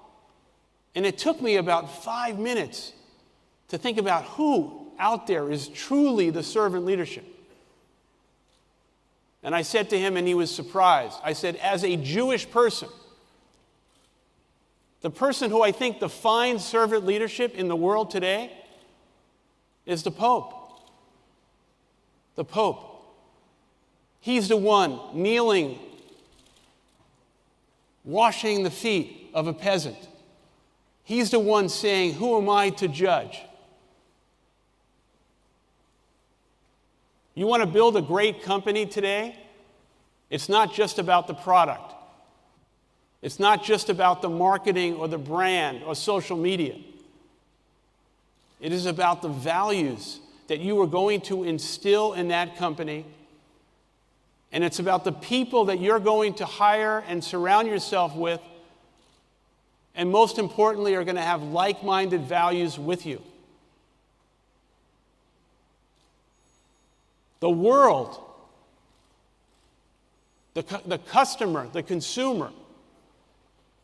And it took me about 5 minutes to think about who out there is truly the servant leadership? And I said to him, and he was surprised, I said, as a Jewish person, the person who I think defines servant leadership in the world today is the Pope. The Pope. He's the one kneeling, washing the feet of a peasant. He's the one saying, who am I to judge? You want to build a great company today? It's not just about the product. It's not just about the marketing or the brand or social media. It is about the values that you are going to instill in that company. And it's about the people that you're going to hire and surround yourself with. And most importantly, are going to have like-minded values with you. The world, the customer, the consumer,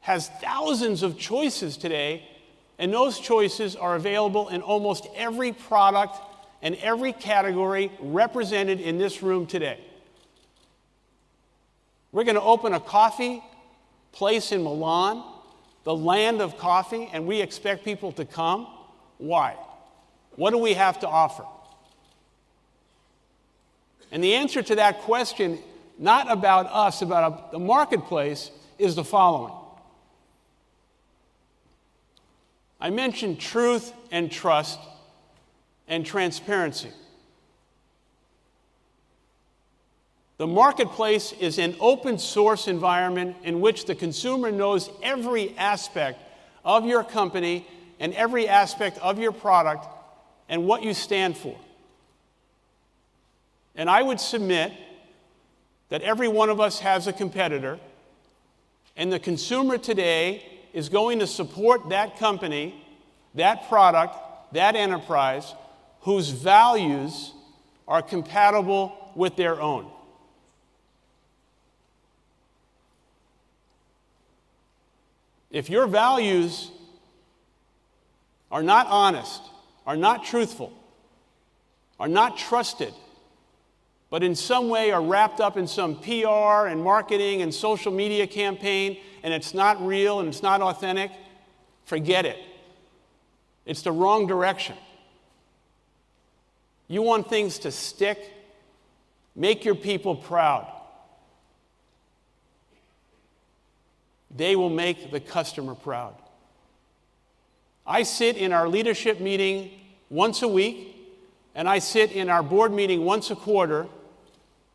has thousands of choices today, and those choices are available in almost every product and every category represented in this room today. We're going to open a coffee place in Milan, the land of coffee, and we expect people to come. Why? What do we have to offer? And the answer to that question, not about us, about the marketplace, is the following. I mentioned truth and trust and transparency. The marketplace is an open source environment in which the consumer knows every aspect of your company and every aspect of your product and what you stand for. And I would submit that every one of us has a competitor, and the consumer today is going to support that company, that product, that enterprise, whose values are compatible with their own. If your values are not honest, are not truthful, are not trusted, but in some way are wrapped up in some PR and marketing and social media campaign, and it's not real and it's not authentic, forget it. It's the wrong direction. You want things to stick? Make your people proud. They will make the customer proud. I sit in our leadership meeting once a week, and I sit in our board meeting once a quarter,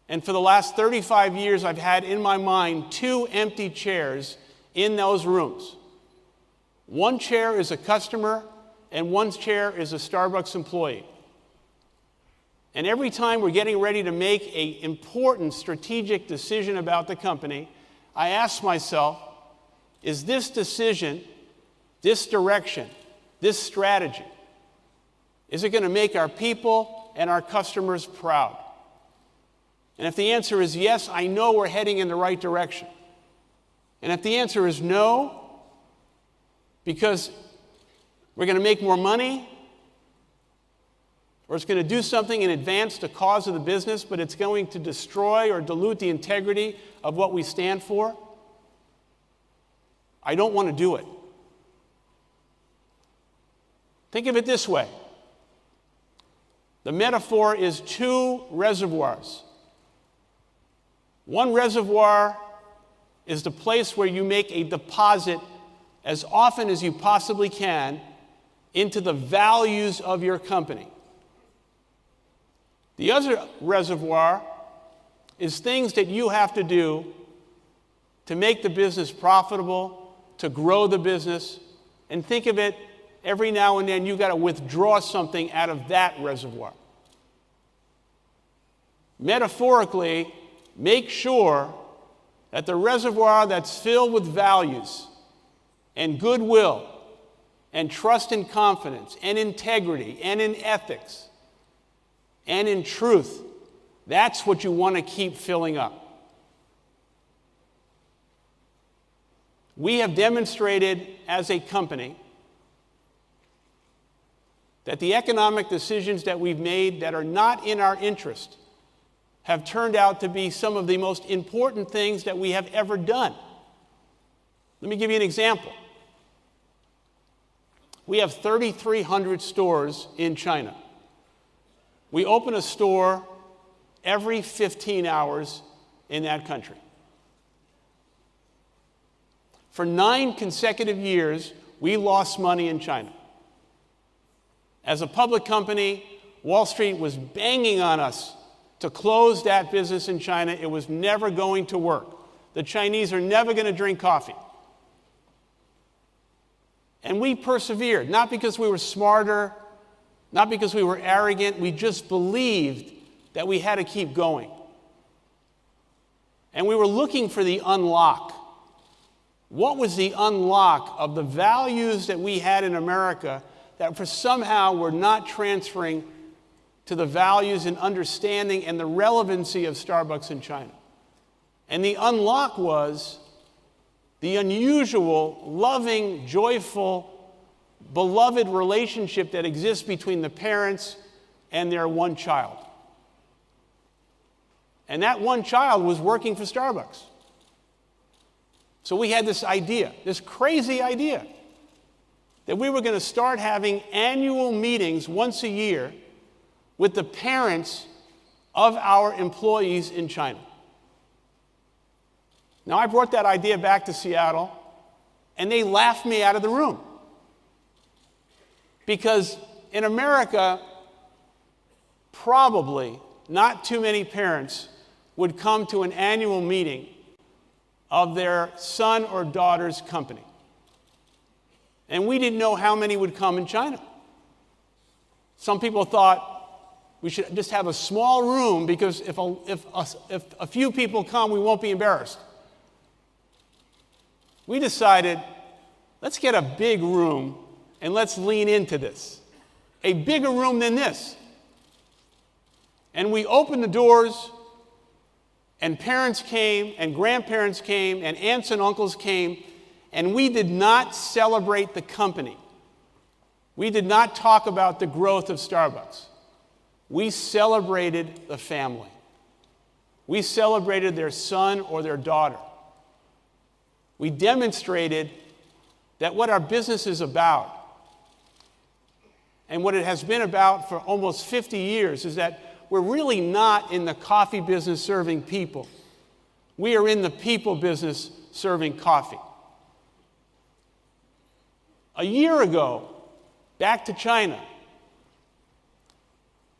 and for the last 35 years, I've had in my mind 2 empty chairs in those rooms. One chair is a customer, and one chair is a Starbucks employee. And every time we're getting ready to make an important strategic decision about the company, I ask myself, is this decision, this direction, this strategy, is it going to make our people and our customers proud? And if the answer is yes, I know we're heading in the right direction. And if the answer is no, because we're going to make more money, or it's going to do something and advance the cause of the business, but it's going to destroy or dilute the integrity of what we stand for, I don't want to do it. Think of it this way. The metaphor is 2 reservoirs. One reservoir is the place where you make a deposit as often as you possibly can into the values of your company. The other reservoir is things that you have to do to make the business profitable, to grow the business, and think of it, every now and then you've got to withdraw something out of that reservoir. Metaphorically, make sure that the reservoir that's filled with values and goodwill and trust and confidence and integrity and in ethics and in truth, that's what you want to keep filling up. We have demonstrated as a company that the economic decisions that we've made that are not in our interest have turned out to be some of the most important things that we have ever done. Let me give you an example. We have 3,300 stores in China. We open a store every 15 hours in that country. For 9 consecutive years, we lost money in China. As a public company, Wall Street was banging on us to close that business in China. It was never going to work. The Chinese are never going to drink coffee. And we persevered, not because we were smarter, not because we were arrogant. We just believed that we had to keep going. And we were looking for the unlock. What was the unlock of the values that we had in America that for somehow were not transferring to the values and understanding and the relevancy of Starbucks in China? And the unlock was the unusual, loving, joyful, beloved relationship that exists between the parents and their one child. And that one child was working for Starbucks. So we had this idea, this crazy idea, that we were going to start having annual meetings once a year with the parents of our employees in China. Now, I brought that idea back to Seattle, and they laughed me out of the room. Because in America, probably not too many parents would come to an annual meeting of their son or daughter's company. And we didn't know how many would come in China. Some people thought we should just have a small room because if a few people come, we won't be embarrassed. We decided, let's get a big room and let's lean into this. A bigger room than this. And we opened the doors, and parents came, and grandparents came, and aunts and uncles came, and we did not celebrate the company. We did not talk about the growth of Starbucks. We celebrated the family. We celebrated their son or their daughter. We demonstrated that what our business is about, and what it has been about for almost 50 years, is that we're really not in the coffee business serving people. We are in the people business serving coffee. A year ago, back to China,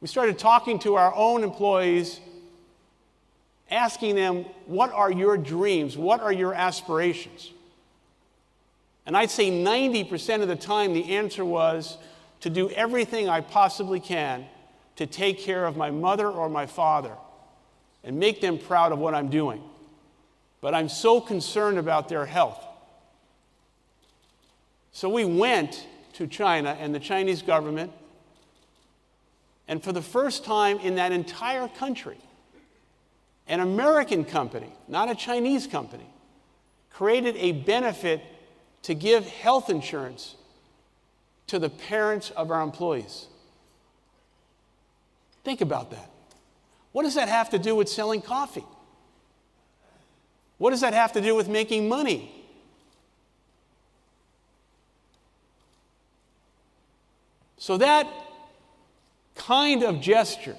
we started talking to our own employees, asking them, what are your dreams? What are your aspirations? And I'd say 90% of the time the answer was to do everything I possibly can to take care of my mother or my father and make them proud of what I'm doing. But I'm so concerned about their health. So we went to China and the Chinese government, and for the first time in that entire country, an American company, not a Chinese company, created a benefit to give health insurance to the parents of our employees. Think about that. What does that have to do with selling coffee? What does that have to do with making money? So that kind of gesture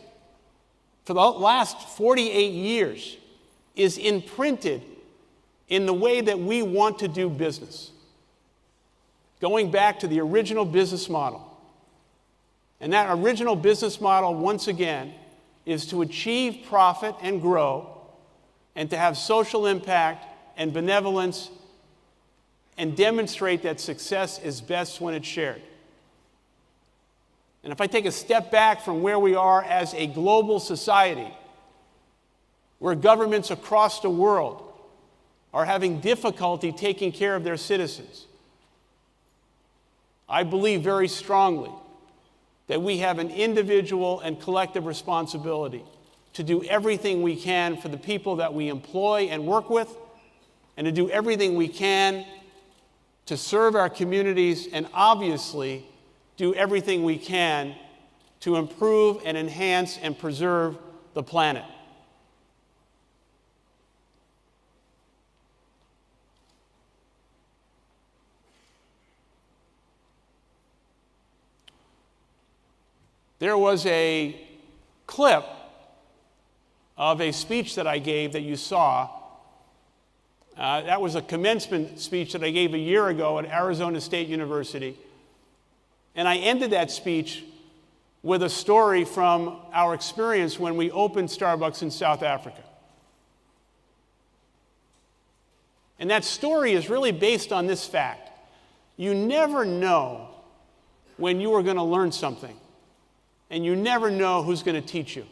for the last 48 years is imprinted in the way that we want to do business. Going back to the original business model. And that original business model, once again, is to achieve profit and grow, and to have social impact and benevolence, and demonstrate that success is best when it's shared. And if I take a step back from where we are as a global society, where governments across the world are having difficulty taking care of their citizens, I believe very strongly that we have an individual and collective responsibility to do everything we can for the people that we employ and work with, and to do everything we can to serve our communities, and obviously do everything we can to improve and enhance and preserve the planet. There was a clip of a speech that I gave that you saw. That was a commencement speech that I gave a year ago at Arizona State University. And I ended that speech with a story from our experience when we opened Starbucks in South Africa. And that story is really based on this fact. You never know when you are going to learn something, and you never know who's going to teach you.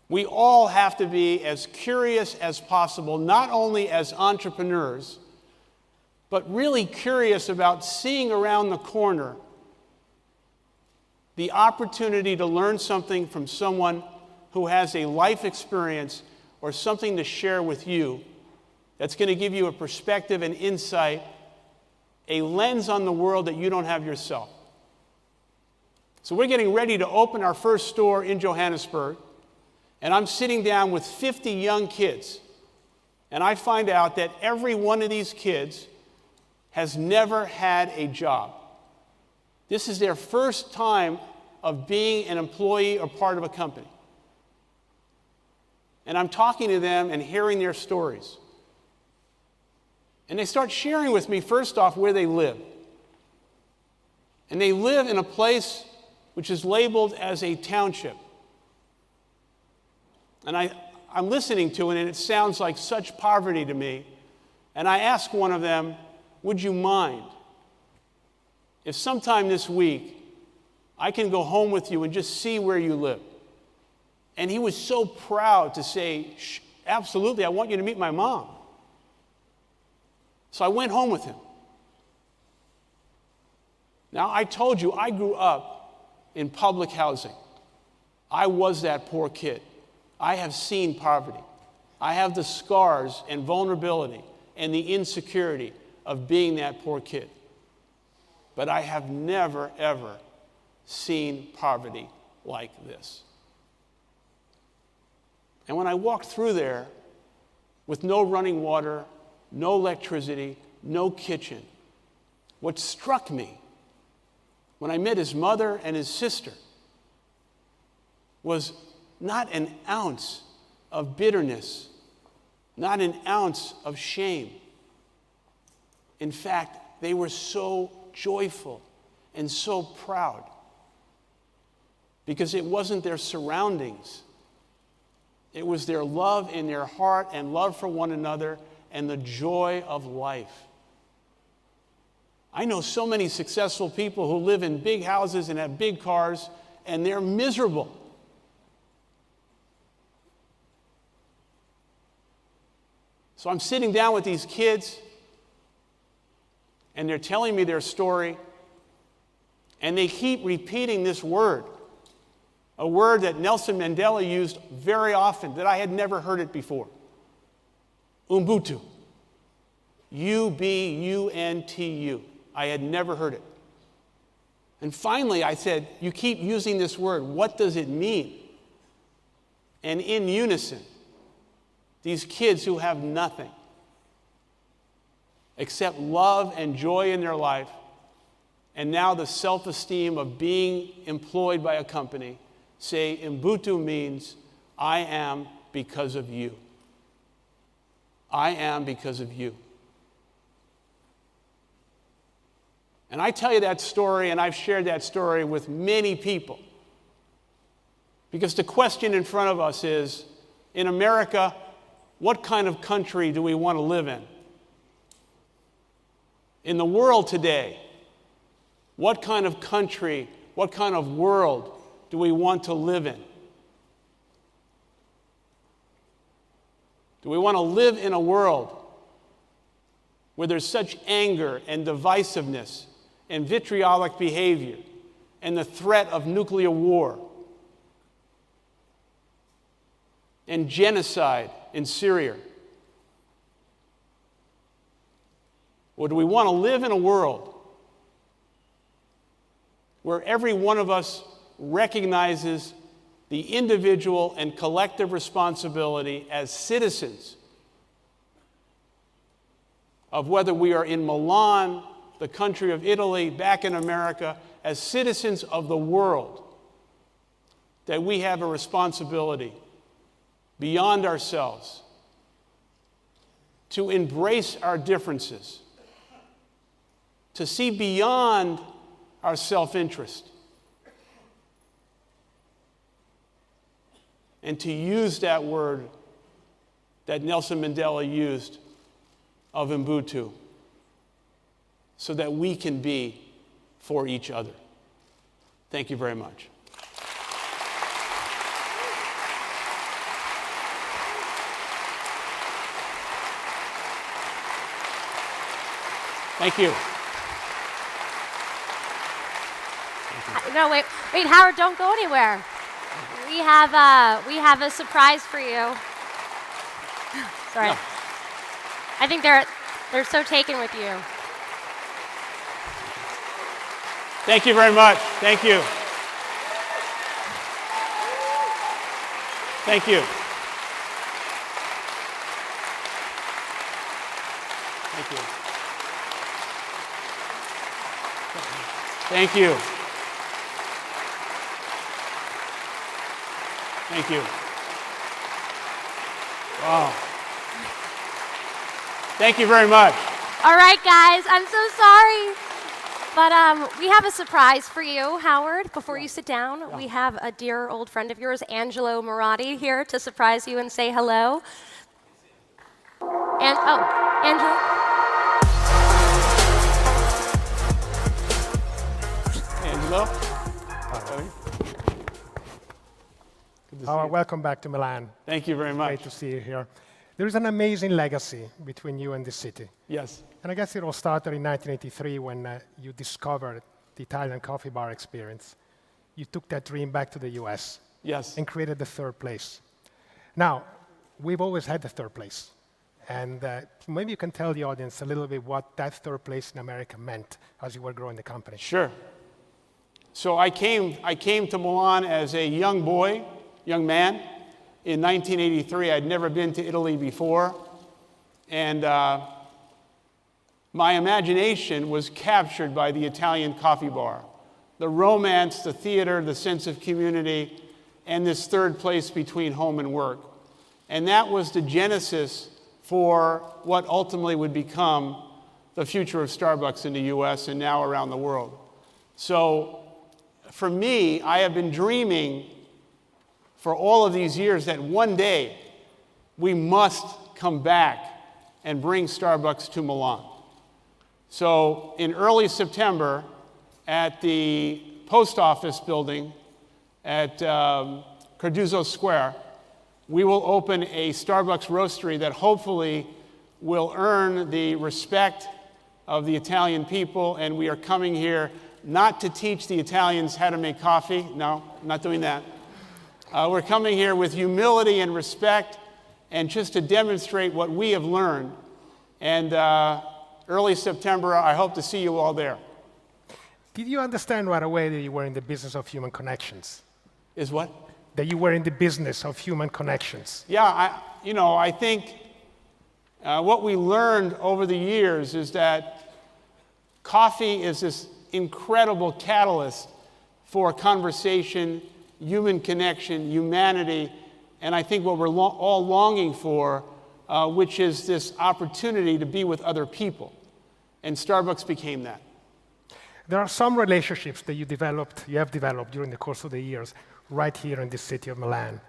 We all have to be as curious as possible, not only as entrepreneurs, but really curious about seeing around the corner the opportunity to learn something from someone who has a life experience or something to share with you that's going to give you a perspective and insight, a lens on the world that you don't have yourself. So we're getting ready to open our first store in Johannesburg, and I'm sitting down with 50 young kids, and I find out that every one of these kids has never had a job. This is their first time of being an employee or part of a company. And I'm talking to them and hearing their stories. And they start sharing with me, first off, where they live. And they live in a place which is labeled as a township. And I'm listening to it, and it sounds like such poverty to me. And I ask one of them, would you mind if sometime this week I can go home with you and just see where you live? And he was so proud to say, absolutely, I want you to meet my mom. So I went home with him. Now, I told you I grew up in public housing. I was that poor kid. I have seen poverty. I have the scars and vulnerability and the insecurity of being that poor kid. But I have never, ever seen poverty like this. And when I walked through there with no running water, no electricity, no kitchen, what struck me when I met his mother and his sister was not an ounce of bitterness, not an ounce of shame. In fact, they were so joyful and so proud because it wasn't their surroundings. It was their love in their heart and love for one another and the joy of life. I know so many successful people who live in big houses and have big cars, and they're miserable. So I'm sitting down with these kids, and they're telling me their story, and they keep repeating this word, a word that Nelson Mandela used very often, that I had never heard it before. Ubuntu. U-B-U-N-T-U. I had never heard it. And finally I said, you keep using this word, what does it mean? And in unison, these kids who have nothing except love and joy in their life, and now the self-esteem of being employed by a company, say, Ubuntu means, I am because of you. I am because of you. And I tell you that story, and I've shared that story with many people. Because the question in front of us is, in America, what kind of country do we want to live in? In the world today, what kind of country, what kind of world do we want to live in? Do we want to live in a world where there's such anger and divisiveness and vitriolic behavior and the threat of nuclear war and genocide in Syria? Or do we want to live in a world where every one of us recognizes the individual and collective responsibility as citizens of whether we are in Milan, the country of Italy, back in America, as citizens of the world, that we have a responsibility beyond ourselves to embrace our differences, to see beyond our self-interest, and to use that word that Nelson Mandela used of Ubuntu, so that we can be for each other. Thank you very much. Thank you. No, wait, Howard, don't go anywhere. We have a surprise for you. Sorry. No. I think they're so taken with you. Thank you very much. Thank you. Thank you. Thank you. Thank you. Thank you. Wow. Thank you very much. All right, guys, I'm so sorry. But we have a surprise for you, Howard. Before you sit down, we have a dear old friend of yours, Angelo Moratti, here to surprise you and say hello. And, oh, Angelo. Angelo. Howard, welcome back to Milan. Thank you very much. Great to see you here. There is an amazing legacy between you and the city. Yes. And I guess it all started in 1983 when you discovered the Italian coffee bar experience. You took that dream back to the US. Yes. And created the third place. Now, we've always had the third place. And maybe you can tell the audience a little bit what that third place in America meant as you were growing the company. Sure. So I came to Milan as a young man. In 1983, I'd never been to Italy before. And my imagination was captured by the Italian coffee bar. The romance, the theater, the sense of community, and this third place between home and work. And that was the genesis for what ultimately would become the future of Starbucks in the US and now around the world. So for me, I have been dreaming for all of these years that one day we must come back and bring Starbucks to Milan. So in early September at the post office building at Cardozo Square, we will open a Starbucks roastery that hopefully will earn the respect of the Italian people, and we are coming here not to teach the Italians how to make coffee. No, I'm not doing that. We're coming here with humility and respect and just to demonstrate what we have learned. And early September, I hope to see you all there. Did you understand right away that you were in the business of human connections? Is what? That you were in the business of human connections. Yeah, I think what we learned over the years is that coffee is this incredible catalyst for conversation, human connection, humanity, and I think what we're all longing for, which is this opportunity to be with other people. And Starbucks became that. There are some relationships that you have developed during the course of the years right here in the city of Milan.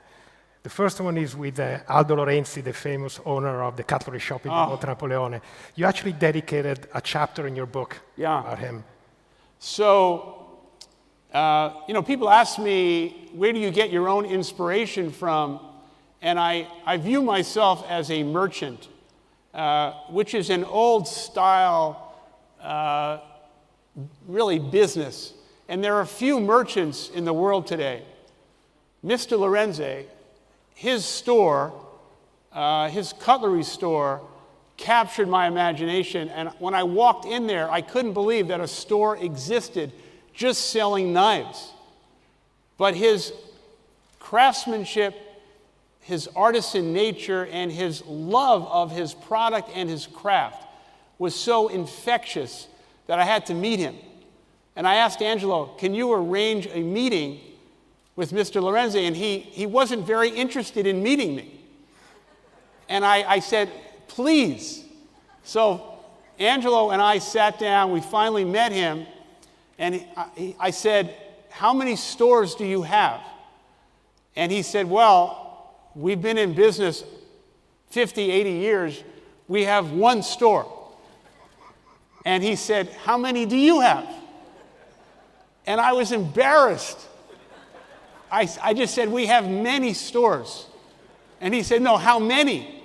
The first one is with Aldo Lorenzi, the famous owner of the cutlery shop in Monte Napoleone. You actually dedicated a chapter in your book about him. So, people ask me, where do you get your own inspiration from? And I view myself as a merchant, which is an old style, really business. And there are few merchants in the world today. Mr. Lorenzi, his store, his cutlery store, captured my imagination. And when I walked in there, I couldn't believe that a store existed just selling knives. But his craftsmanship, his artisan nature, and his love of his product and his craft was so infectious that I had to meet him. And I asked Angelo, can you arrange a meeting with Mr. Lorenzi? And he wasn't very interested in meeting me. And I said, please. So Angelo and I sat down, we finally met him, and I said, how many stores do you have? And he said, well, we've been in business 50, 80 years. We have one store. And he said, how many do you have? And I was embarrassed. I just said, we have many stores. And he said, no, how many?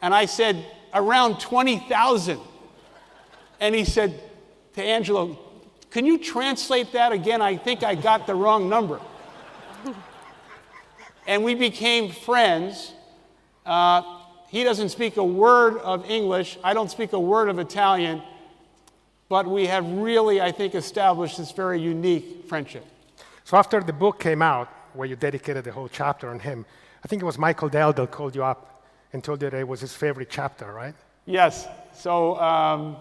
And I said, around 20,000. And he said to Angelo, can you translate that again? I think I got the wrong number. And we became friends. He doesn't speak a word of English. I don't speak a word of Italian. But we have really, I think, established this very unique friendship. So after the book came out, where you dedicated the whole chapter on him, I think it was Michael Dell that called you up and told you that it was his favorite chapter, right? Yes. So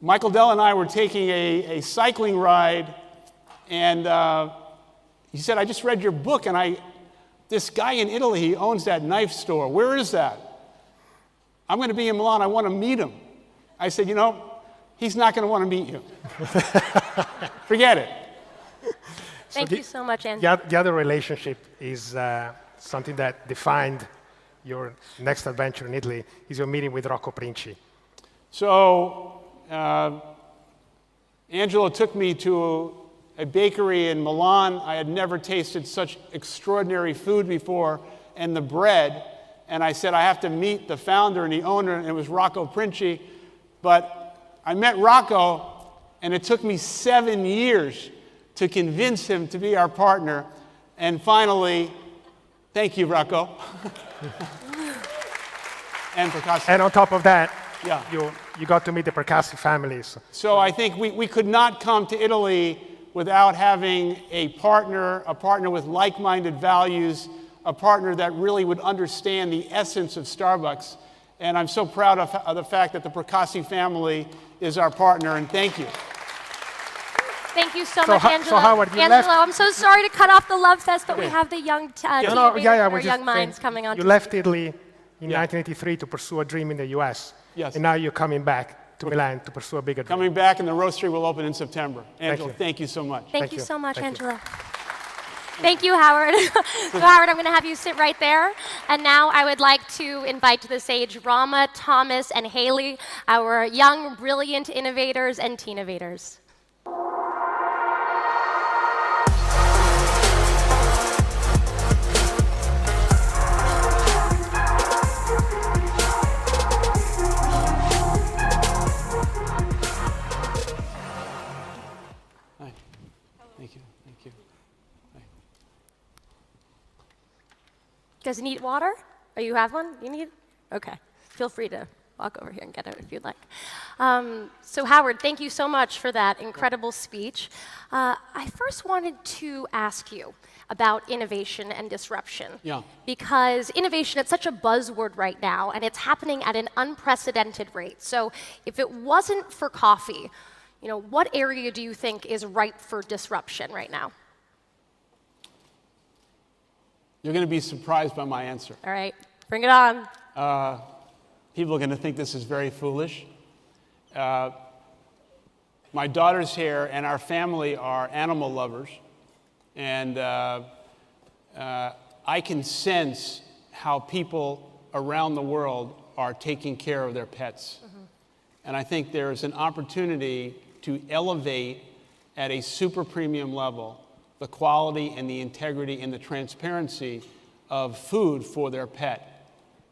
Michael Dell and I were taking a cycling ride, and he said, I just read your book, and this guy in Italy, he owns that knife store. Where is that? I'm going to be in Milan. I want to meet him. I said, you know, he's not going to want to meet you. Forget it. Thank you so much, Angelo. The other relationship is something that defined your next adventure in Italy, is your meeting with Rocco Princi. So Angelo took me to a bakery in Milan. I had never tasted such extraordinary food before, and the bread. And I said, I have to meet the founder and the owner, and it was Rocco Princi. But I met Rocco, and it took me 7 years to convince him to be our partner. And finally, thank you, Rocco. And Percassi. And on top of that, yeah, you got to meet the Percassi families. So I think we could not come to Italy without having a partner with like-minded values, a partner that really would understand the essence of Starbucks. And I'm so proud of the fact that the Percassi family is our partner, and thank you. Thank you so much, Angelo. So Howard, you Angelo, left. I'm so sorry to cut off the love fest, but we have the young young minds coming on. You left Italy in 1983 to pursue a dream in the US. Yes. And now you're coming back to Milan to pursue a bigger dream. Coming back, and the Roastery will open in September. Angelo, thank you so much. Thank you so much, Angelo. Thank you, Howard. So, Howard, I'm going to have you sit right there. And now I would like to invite to the stage Rama, Thomas, and Haley, our young, brilliant innovators and teennovators. You guys need water? Or you have one? You need? Okay. Feel free to walk over here and get it if you'd like. So Howard, thank you so much for that incredible speech. I first wanted to ask you about innovation and disruption. Yeah. Because innovation, it's such a buzzword right now, and it's happening at an unprecedented rate. So if it wasn't for coffee, what area do you think is ripe for disruption right now? You're going to be surprised by my answer. All right, bring it on. People are going to think this is very foolish. My daughter's here, and our family are animal lovers. And I can sense how people around the world are taking care of their pets. Mm-hmm. And I think there's an opportunity to elevate at a super premium level the quality and the integrity and the transparency of food for their pet.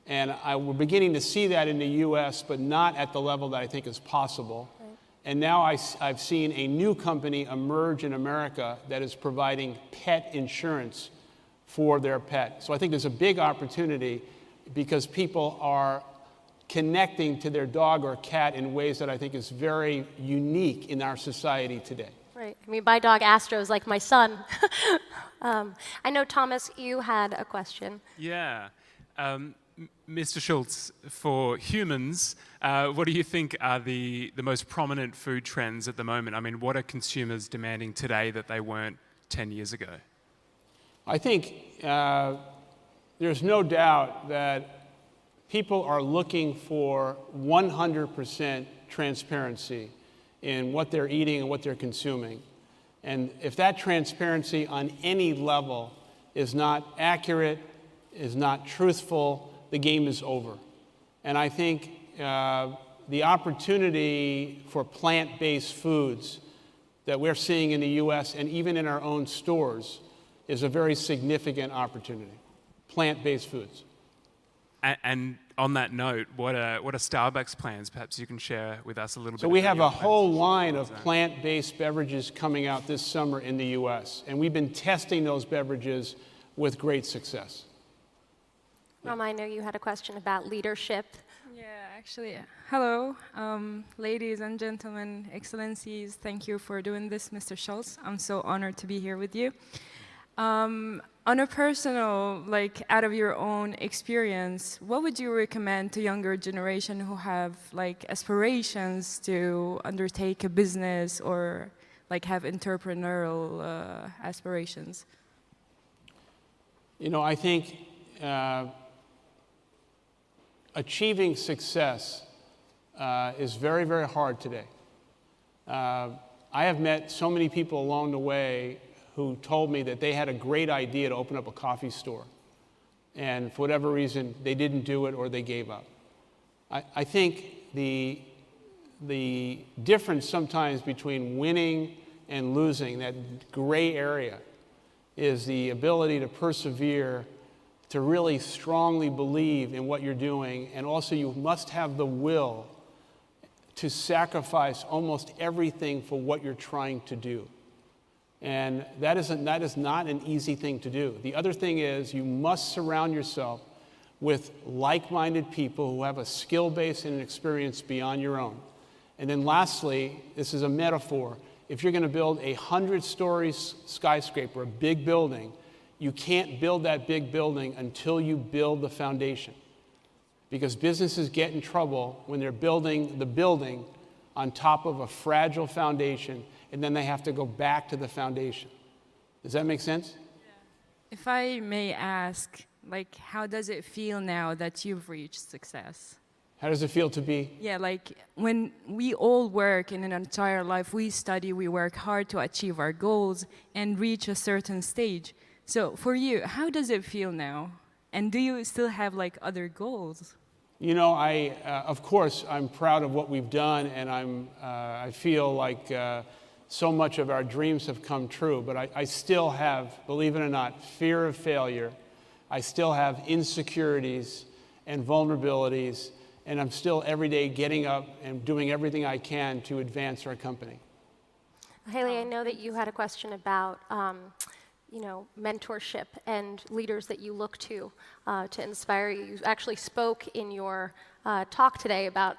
And we're beginning to see that in the US, but not at the level that I think is possible. Right. And now I've seen a new company emerge in America that is providing pet insurance for their pet. So I think there's a big opportunity because people are connecting to their dog or cat in ways that I think is very unique in our society today. Right. I mean, my dog Astro is like my son. I know, Thomas, you had a question. Yeah. Mr. Schultz, for humans, what do you think are the most prominent food trends at the moment? I mean, what are consumers demanding today that they weren't 10 years ago? I think there's no doubt that people are looking for 100% transparency in what they're eating and what they're consuming. And if that transparency on any level is not accurate, is not truthful, the game is over. And I think the opportunity for plant-based foods that we're seeing in the US and even in our own stores is a very significant opportunity. Plant-based foods. And on that note, what are Starbucks plans? Perhaps you can share with us a little bit. So we have a whole line of plant-based beverages coming out this summer in the US, and we've been testing those beverages with great success. Mama, I know you had a question about leadership. Yeah, actually, hello, ladies and gentlemen, excellencies, thank you for doing this, Mr. Schultz. I'm so honored to be here with you. On a personal, like out of your own experience, what would you recommend to younger generation who have like aspirations to undertake a business or like have entrepreneurial aspirations? You know, I think achieving success is very, very hard today. I have met so many people along the way who told me that they had a great idea to open up a coffee store. And for whatever reason, they didn't do it or they gave up. I think the difference sometimes between winning and losing, that gray area, is the ability to persevere, to really strongly believe in what you're doing, and also you must have the will to sacrifice almost everything for what you're trying to do. And that is not an easy thing to do. The other thing is you must surround yourself with like-minded people who have a skill base and an experience beyond your own. And then lastly, this is a metaphor. If you're going to build a 100-story skyscraper, a big building, you can't build that big building until you build the foundation. Because businesses get in trouble when they're building the building on top of a fragile foundation, and then they have to go back to the foundation. Does that make sense? If I may ask, like, how does it feel now that you've reached success? How does it feel to be? Yeah, like when we all work in an entire life, we study, we work hard to achieve our goals and reach a certain stage. So for you, how does it feel now? And do you still have like other goals? You know, of course, I'm proud of what we've done, and I feel like so much of our dreams have come true, but I still have, believe it or not, fear of failure. I still have insecurities and vulnerabilities, and I'm still every day getting up and doing everything I can to advance our company. Haley, I know that you had a question about mentorship and leaders that you look to inspire you. You actually spoke in your talk today about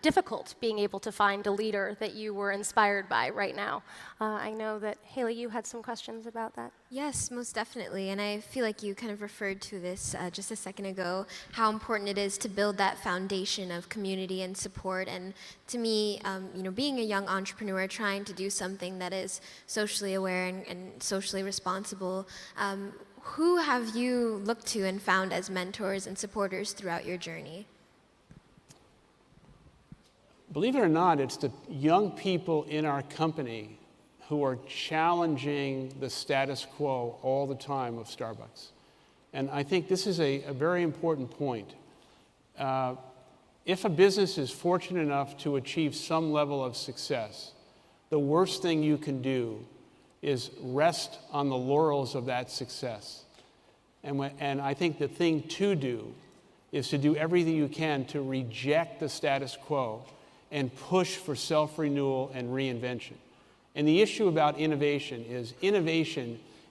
difficult being able to find a leader that you were inspired by right now. I know that, Haley, you had some questions about that. Yes, most definitely. And I feel like you kind of referred to this just a second ago, how important it is to build that foundation of community and support. And to me, being a young entrepreneur trying to do something that is socially aware and socially responsible, who have you looked to and found as mentors and supporters throughout your journey? Believe it or not, it's the young people in our company who are challenging the status quo all the time of Starbucks. And I think this is a very important point. If a business is fortunate enough to achieve some level of success, the worst thing you can do is rest on the laurels of that success. And I think the thing to do is to do everything you can to reject the status quo and push for self-renewal and reinvention. And the issue about innovation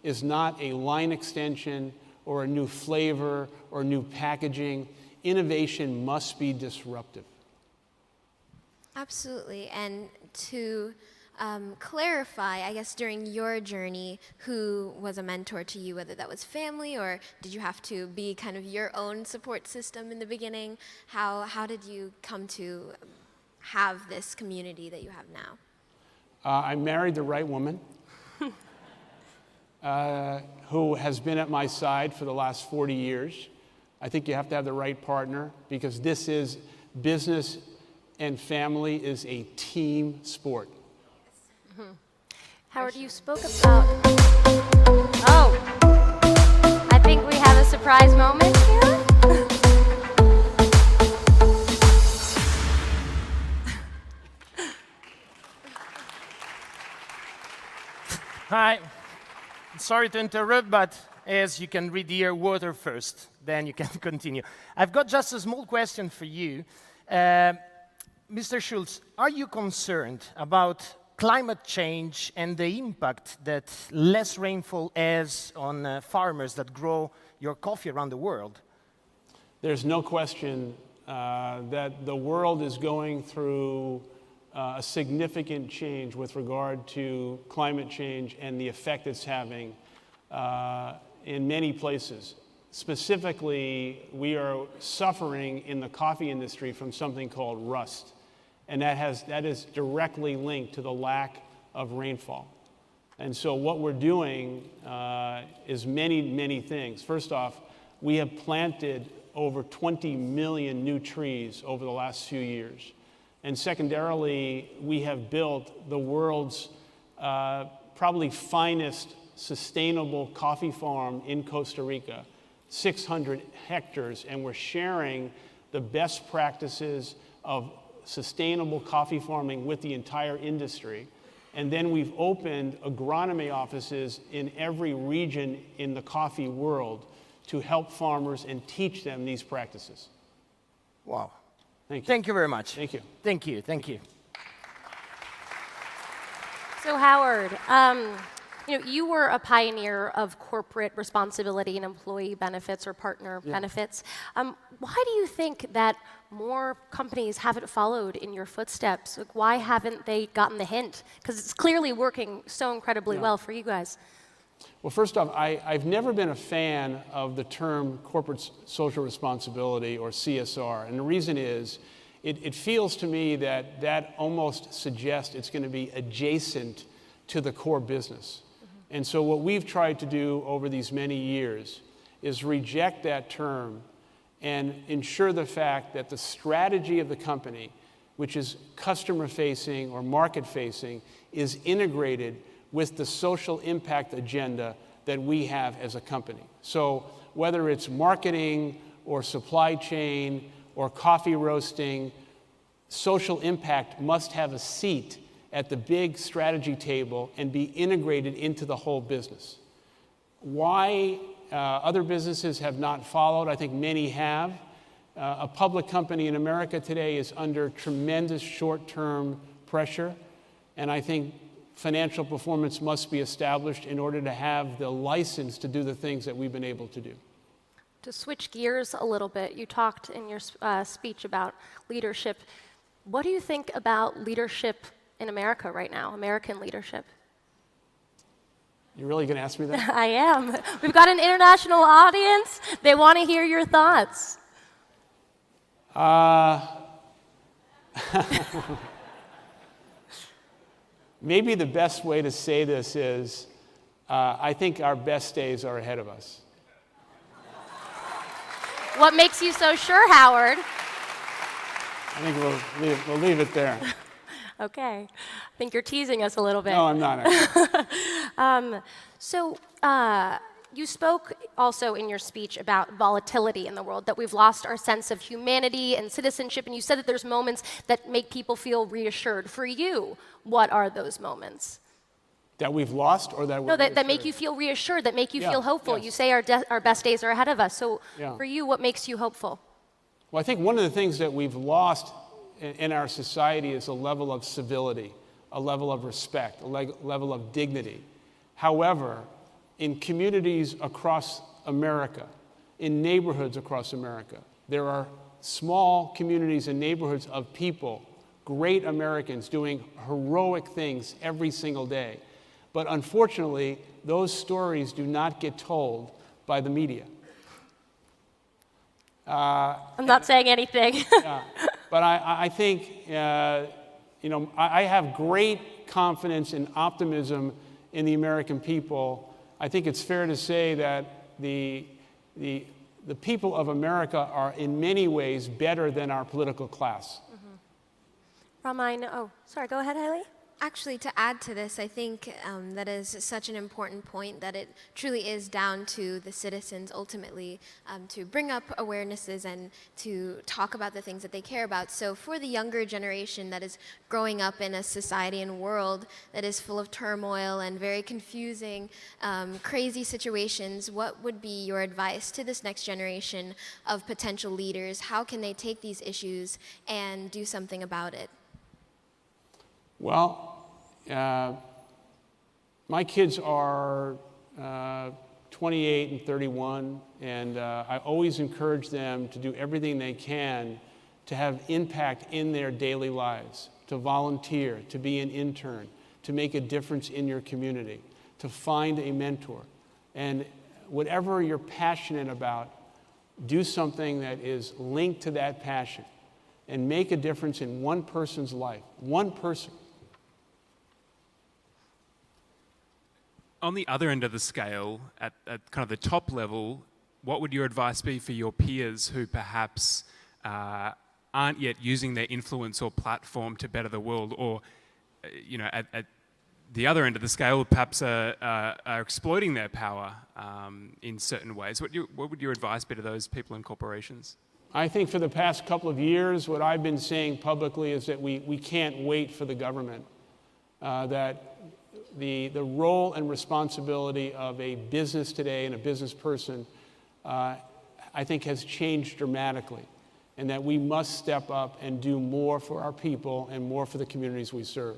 is not a line extension or a new flavor or new packaging. innovation must be disruptive. Absolutely. And to clarify, I guess during your journey, who was a mentor to you, whether that was family or did you have to be kind of your own support system in the beginning? How did you come to have this community that you have now? I married the right woman who has been at my side for the last 40 years. I think you have to have the right partner because this is business and family is a team sport. Mm-hmm. Howard, you spoke about... Oh, I think we have a surprise moment here. Hi. Sorry to interrupt, but as you can read here, water first, then you can continue. I've got just a small question for you. Mr. Schultz, are you concerned about climate change and the impact that less rainfall has on farmers that grow your coffee around the world? There's no question that the world is going through a significant change with regard to climate change and the effect it's having in many places. Specifically, we are suffering in the coffee industry from something called rust, and that is directly linked to the lack of rainfall. And so what we're doing is many things. First off, we have planted over 20 million new trees over the last few years. And secondarily, we have built the world's probably finest sustainable coffee farm in Costa Rica, 600 hectares, and we're sharing the best practices of sustainable coffee farming with the entire industry. And then we've opened agronomy offices in every region in the coffee world to help farmers and teach them these practices. Wow. Thank you. Thank you very much. Thank you. Thank you. Thank you. So Howard, you were a pioneer of corporate responsibility and employee benefits or partner benefits. Why do you think that more companies haven't followed in your footsteps? Like, why haven't they gotten the hint? Because it's clearly working so incredibly well for you guys. Well, first off, I've never been a fan of the term corporate social responsibility or CSR. And the reason is, it feels to me that that almost suggests it's going to be adjacent to the core business. And so what we've tried to do over these many years is reject that term and ensure the fact that the strategy of the company, which is customer-facing or market-facing, is integrated with the social impact agenda that we have as a company. So whether it's marketing or supply chain or coffee roasting, social impact must have a seat at the big strategy table and be integrated into the whole business. Why other businesses have not followed, I think many have. A public company in America today is under tremendous short-term pressure, and I think financial performance must be established in order to have the license to do the things that we've been able to do. To switch gears a little bit, you talked in your speech about leadership. What do you think about leadership in America right now, American leadership? You're really going to ask me that? I am. We've got an international audience. They want to hear your thoughts. Maybe the best way to say this is, I think our best days are ahead of us. What makes you so sure, Howard? I think we'll leave it there. Okay. I think you're teasing us a little bit. No, I'm not. You spoke also in your speech about volatility in the world, that we've lost our sense of humanity and citizenship, and you said that there's moments that make people feel reassured. For you, what are those moments? That we've lost or that we're that make you feel reassured, that make you feel hopeful. Yes. You say our best days are ahead of us. So for you, what makes you hopeful? Well, I think one of the things that we've lost in our society is a level of civility, a level of respect, a level of dignity. However, in communities across America, in neighborhoods across America, There are small communities and neighborhoods of people, great Americans doing heroic things every single day. But unfortunately, those stories do not get told by the media. I'm not saying anything. Yeah, but I think, I have great confidence and optimism in the American people. I think it's fair to say that the people of America are in many ways better than our political class. Sorry, go ahead, Hailey. Actually, to add to this, I think that is such an important point that it truly is down to the citizens ultimately to bring up awarenesses and to talk about the things that they care about. So for the younger generation that is growing up in a society and world that is full of turmoil and very confusing, crazy situations, what would be your advice to this next generation of potential leaders? How can they take these issues and do something about it? Well, my kids are 28 and 31, and I always encourage them to do everything they can to have impact in their daily lives, to volunteer, to be an intern, to make a difference in your community, to find a mentor. And whatever you're passionate about, do something that is linked to that passion and make a difference in one person's life, one person. On the other end of the scale, at kind of the top level, what would your advice be for your peers who perhaps aren't yet using their influence or platform to better the world, or at the other end of the scale, perhaps are exploiting their power in certain ways? What would your advice be to those people and corporations? I think for the past couple of years, what I've been saying publicly is that we can't wait for the government, that the role and responsibility of a business today and a business person, I think, has changed dramatically, and that we must step up and do more for our people and more for the communities we serve.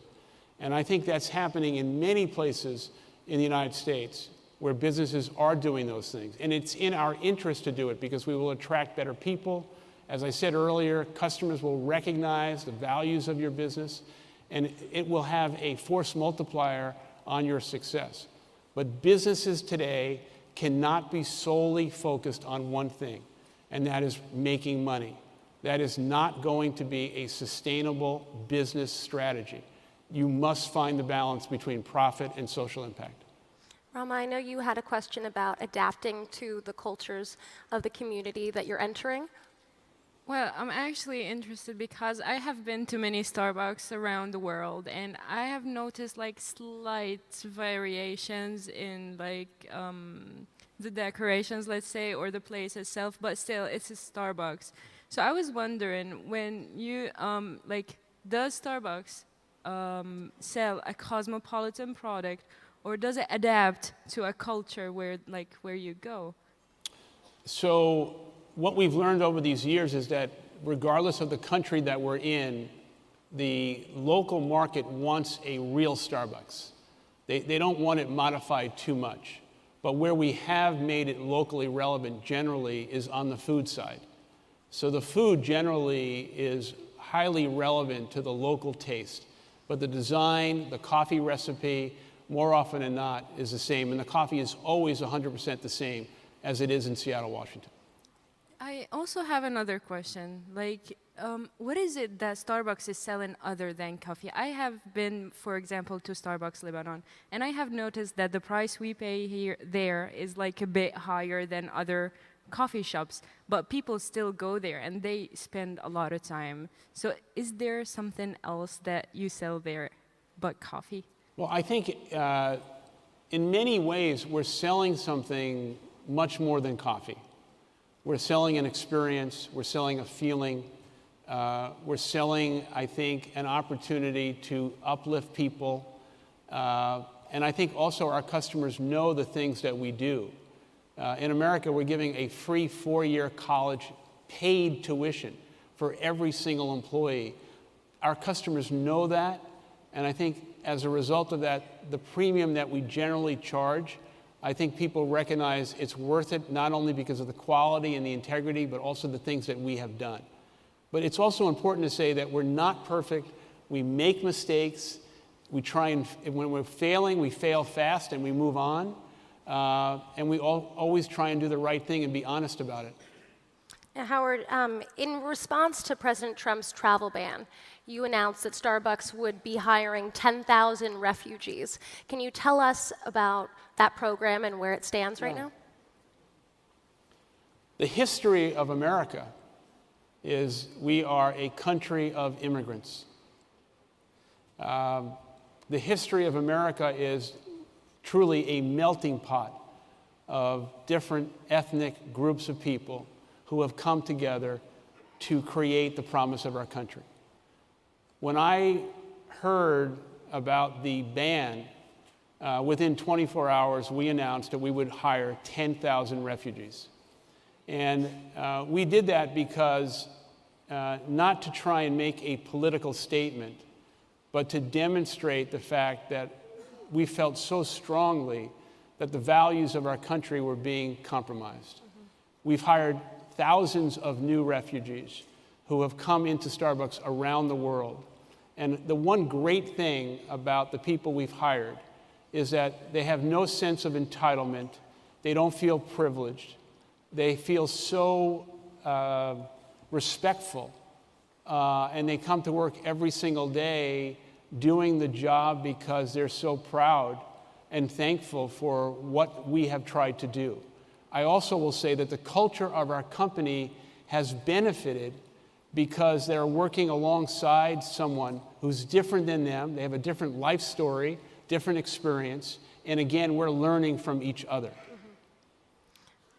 And I think that's happening in many places in the United States where businesses are doing those things. And it's in our interest to do it because we will attract better people. As I said earlier, customers will recognize the values of your business, and it will have a force multiplier on your success. But businesses today cannot be solely focused on one thing, and that is making money. That is not going to be a sustainable business strategy. You must find the balance between profit and social impact. Rama, I know you had a question about adapting to the cultures of the community that you're entering. Well, I'm actually interested because I have been to many Starbucks around the world, and I have noticed like slight variations in like the decorations, let's say, or the place itself, but still it's a Starbucks. So I was wondering, when you does Starbucks sell a cosmopolitan product, or does it adapt to a culture where you go? So what we've learned over these years is that regardless of the country that we're in, the local market wants a real Starbucks. They don't want it modified too much. But where we have made it locally relevant generally is on the food side. So the food generally is highly relevant to the local taste. But the design, the coffee recipe, more often than not, is the same. And the coffee is always 100% the same as it is in Seattle, Washington. I also have another question. What is it that Starbucks is selling other than coffee? I have been, for example, to Starbucks Lebanon, and I have noticed that the price we pay there is like a bit higher than other coffee shops, but people still go there and they spend a lot of time. So is there something else that you sell there but coffee? Well, I think in many ways we're selling something much more than coffee. We're selling an experience, we're selling a feeling, we're selling, I think, an opportunity to uplift people. And I think also our customers know the things that we do. In America, we're giving a free 4-year college paid tuition for every single employee. Our customers know that, and I think as a result of that, the premium that we generally charge I think people recognize it's worth it, not only because of the quality and the integrity, but also the things that we have done. But it's also important to say that we're not perfect. We make mistakes. We try and, when we're failing, we fail fast and we move on. And we always try and do the right thing and be honest about it. Now, Howard, in response to President Trump's travel ban, you announced that Starbucks would be hiring 10,000 refugees. Can you tell us about that program and where it stands right now? The history of America is we are a country of immigrants. The history of America is truly a melting pot of different ethnic groups of people who have come together to create the promise of our country. When I heard about the ban, within 24 hours, we announced that we would hire 10,000 refugees. And we did that because not to try and make a political statement, but to demonstrate the fact that we felt so strongly that the values of our country were being compromised. We've hired thousands of new refugees who have come into Starbucks around the world. And the one great thing about the people we've hired is that they have no sense of entitlement. They don't feel privileged. They feel so respectful. And they come to work every single day doing the job because they're so proud and thankful for what we have tried to do. I also will say that the culture of our company has benefited because they're working alongside someone who's different than them. They have a different life story, different experience, and again, we're learning from each other.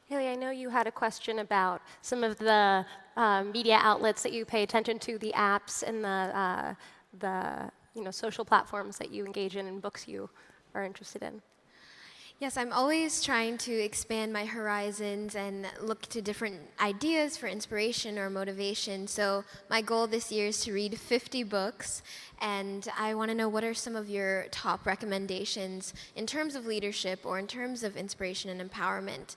Haley, I know you had a question about some of the media outlets that you pay attention to, the apps and the social platforms that you engage in and books you are interested in. Yes, I'm always trying to expand my horizons and look to different ideas for inspiration or motivation. So my goal this year is to read 50 books, and I want to know what are some of your top recommendations in terms of leadership or in terms of inspiration and empowerment.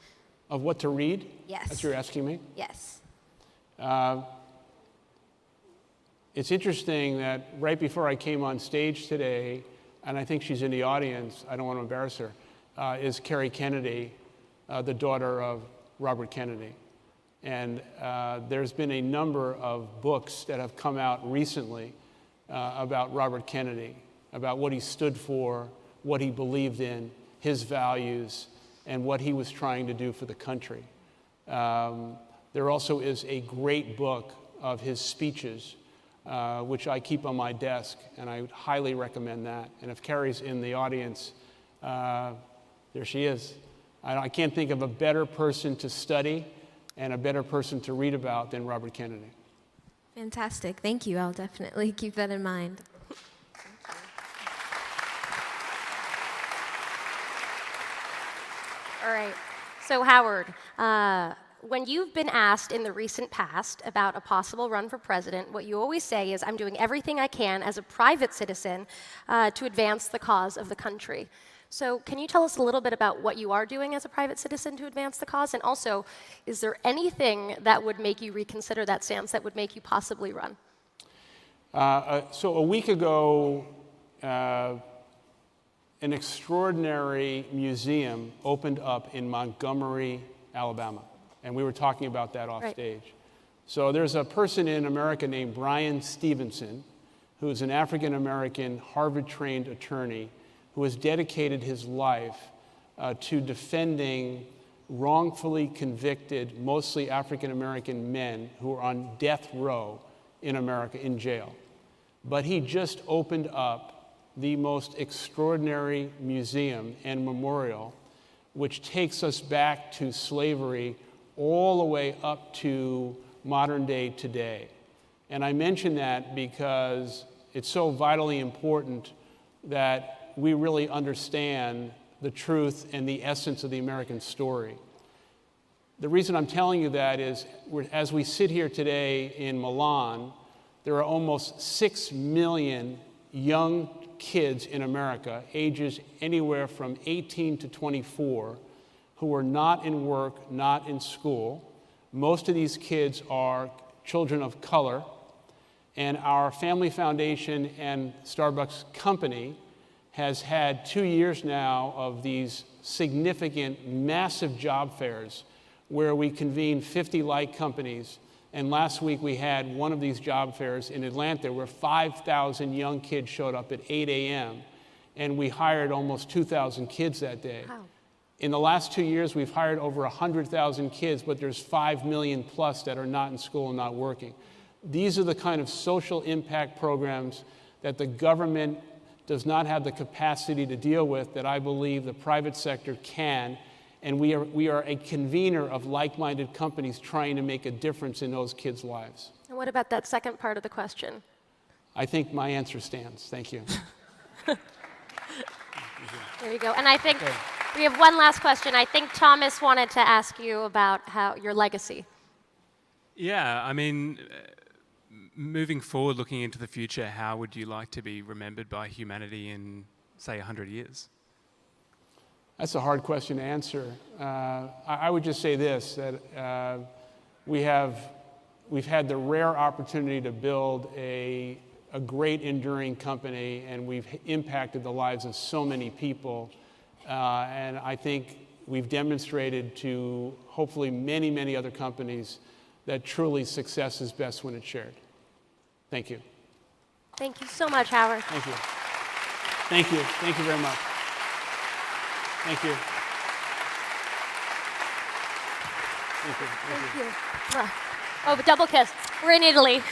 Of what to read? Yes. That's what you're asking me? Yes. It's interesting that right before I came on stage today, and I think she's in the audience, I don't want to embarrass her, is Carrie Kennedy, the daughter of Robert Kennedy. And there's been a number of books that have come out recently about Robert Kennedy, about what he stood for, what he believed in, his values, and what he was trying to do for the country. There also is a great book of his speeches, which I keep on my desk, and I would highly recommend that. And if Carrie's in the audience, there she is. I can't think of a better person to study and a better person to read about than Robert Kennedy. Fantastic. Thank you. I'll definitely keep that in mind. All right. So, Howard, when you've been asked in the recent past about a possible run for president, what you always say is, I'm doing everything I can as a private citizen to advance the cause of the country. So can you tell us a little bit about what you are doing as a private citizen to advance the cause? And also, is there anything that would make you reconsider that stance, that would make you possibly run? So a week ago, an extraordinary museum opened up in Montgomery, Alabama. And we were talking about that off stage. So there's a person in America named Brian Stevenson, who is an African-American Harvard-trained attorney who has dedicated his life to defending wrongfully convicted, mostly African-American men who are on death row in America, in jail. But he just opened up the most extraordinary museum and memorial, which takes us back to slavery all the way up to modern day today. And I mention that because it's so vitally important that we really understand the truth and the essence of the American story. The reason I'm telling you that is, as we sit here today in Milan, there are almost 6 million young kids in America, ages anywhere from 18 to 24, who are not in work, not in school. Most of these kids are children of color, and our Family Foundation and Starbucks company has had 2 years now of these significant, massive job fairs where we convene 50 like companies. And last week we had one of these job fairs in Atlanta where 5,000 young kids showed up at 8 a.m. and we hired almost 2,000 kids that day. Wow. In the last 2 years, we've hired over 100,000 kids, but there's 5 million plus that are not in school and not working. These are the kind of social impact programs that the government does not have the capacity to deal with that I believe the private sector can. And we are a convener of like-minded companies trying to make a difference in those kids' lives. And what about that second part of the question? I think my answer stands. Thank you. There you go. And I think we have one last question. I think Thomas wanted to ask you about your legacy. Yeah, I mean, moving forward, looking into the future, how would you like to be remembered by humanity in, say, 100 years? That's a hard question to answer. I would just say this, that we've had the rare opportunity to build a great enduring company, and we've impacted the lives of so many people. And I think we've demonstrated to hopefully many, many other companies that truly success is best when it's shared. Thank you. Thank you so much, Howard. Thank you. Thank you. Thank you very much. Thank you. Thank you. Thank you. Oh, but double kiss. We're in Italy.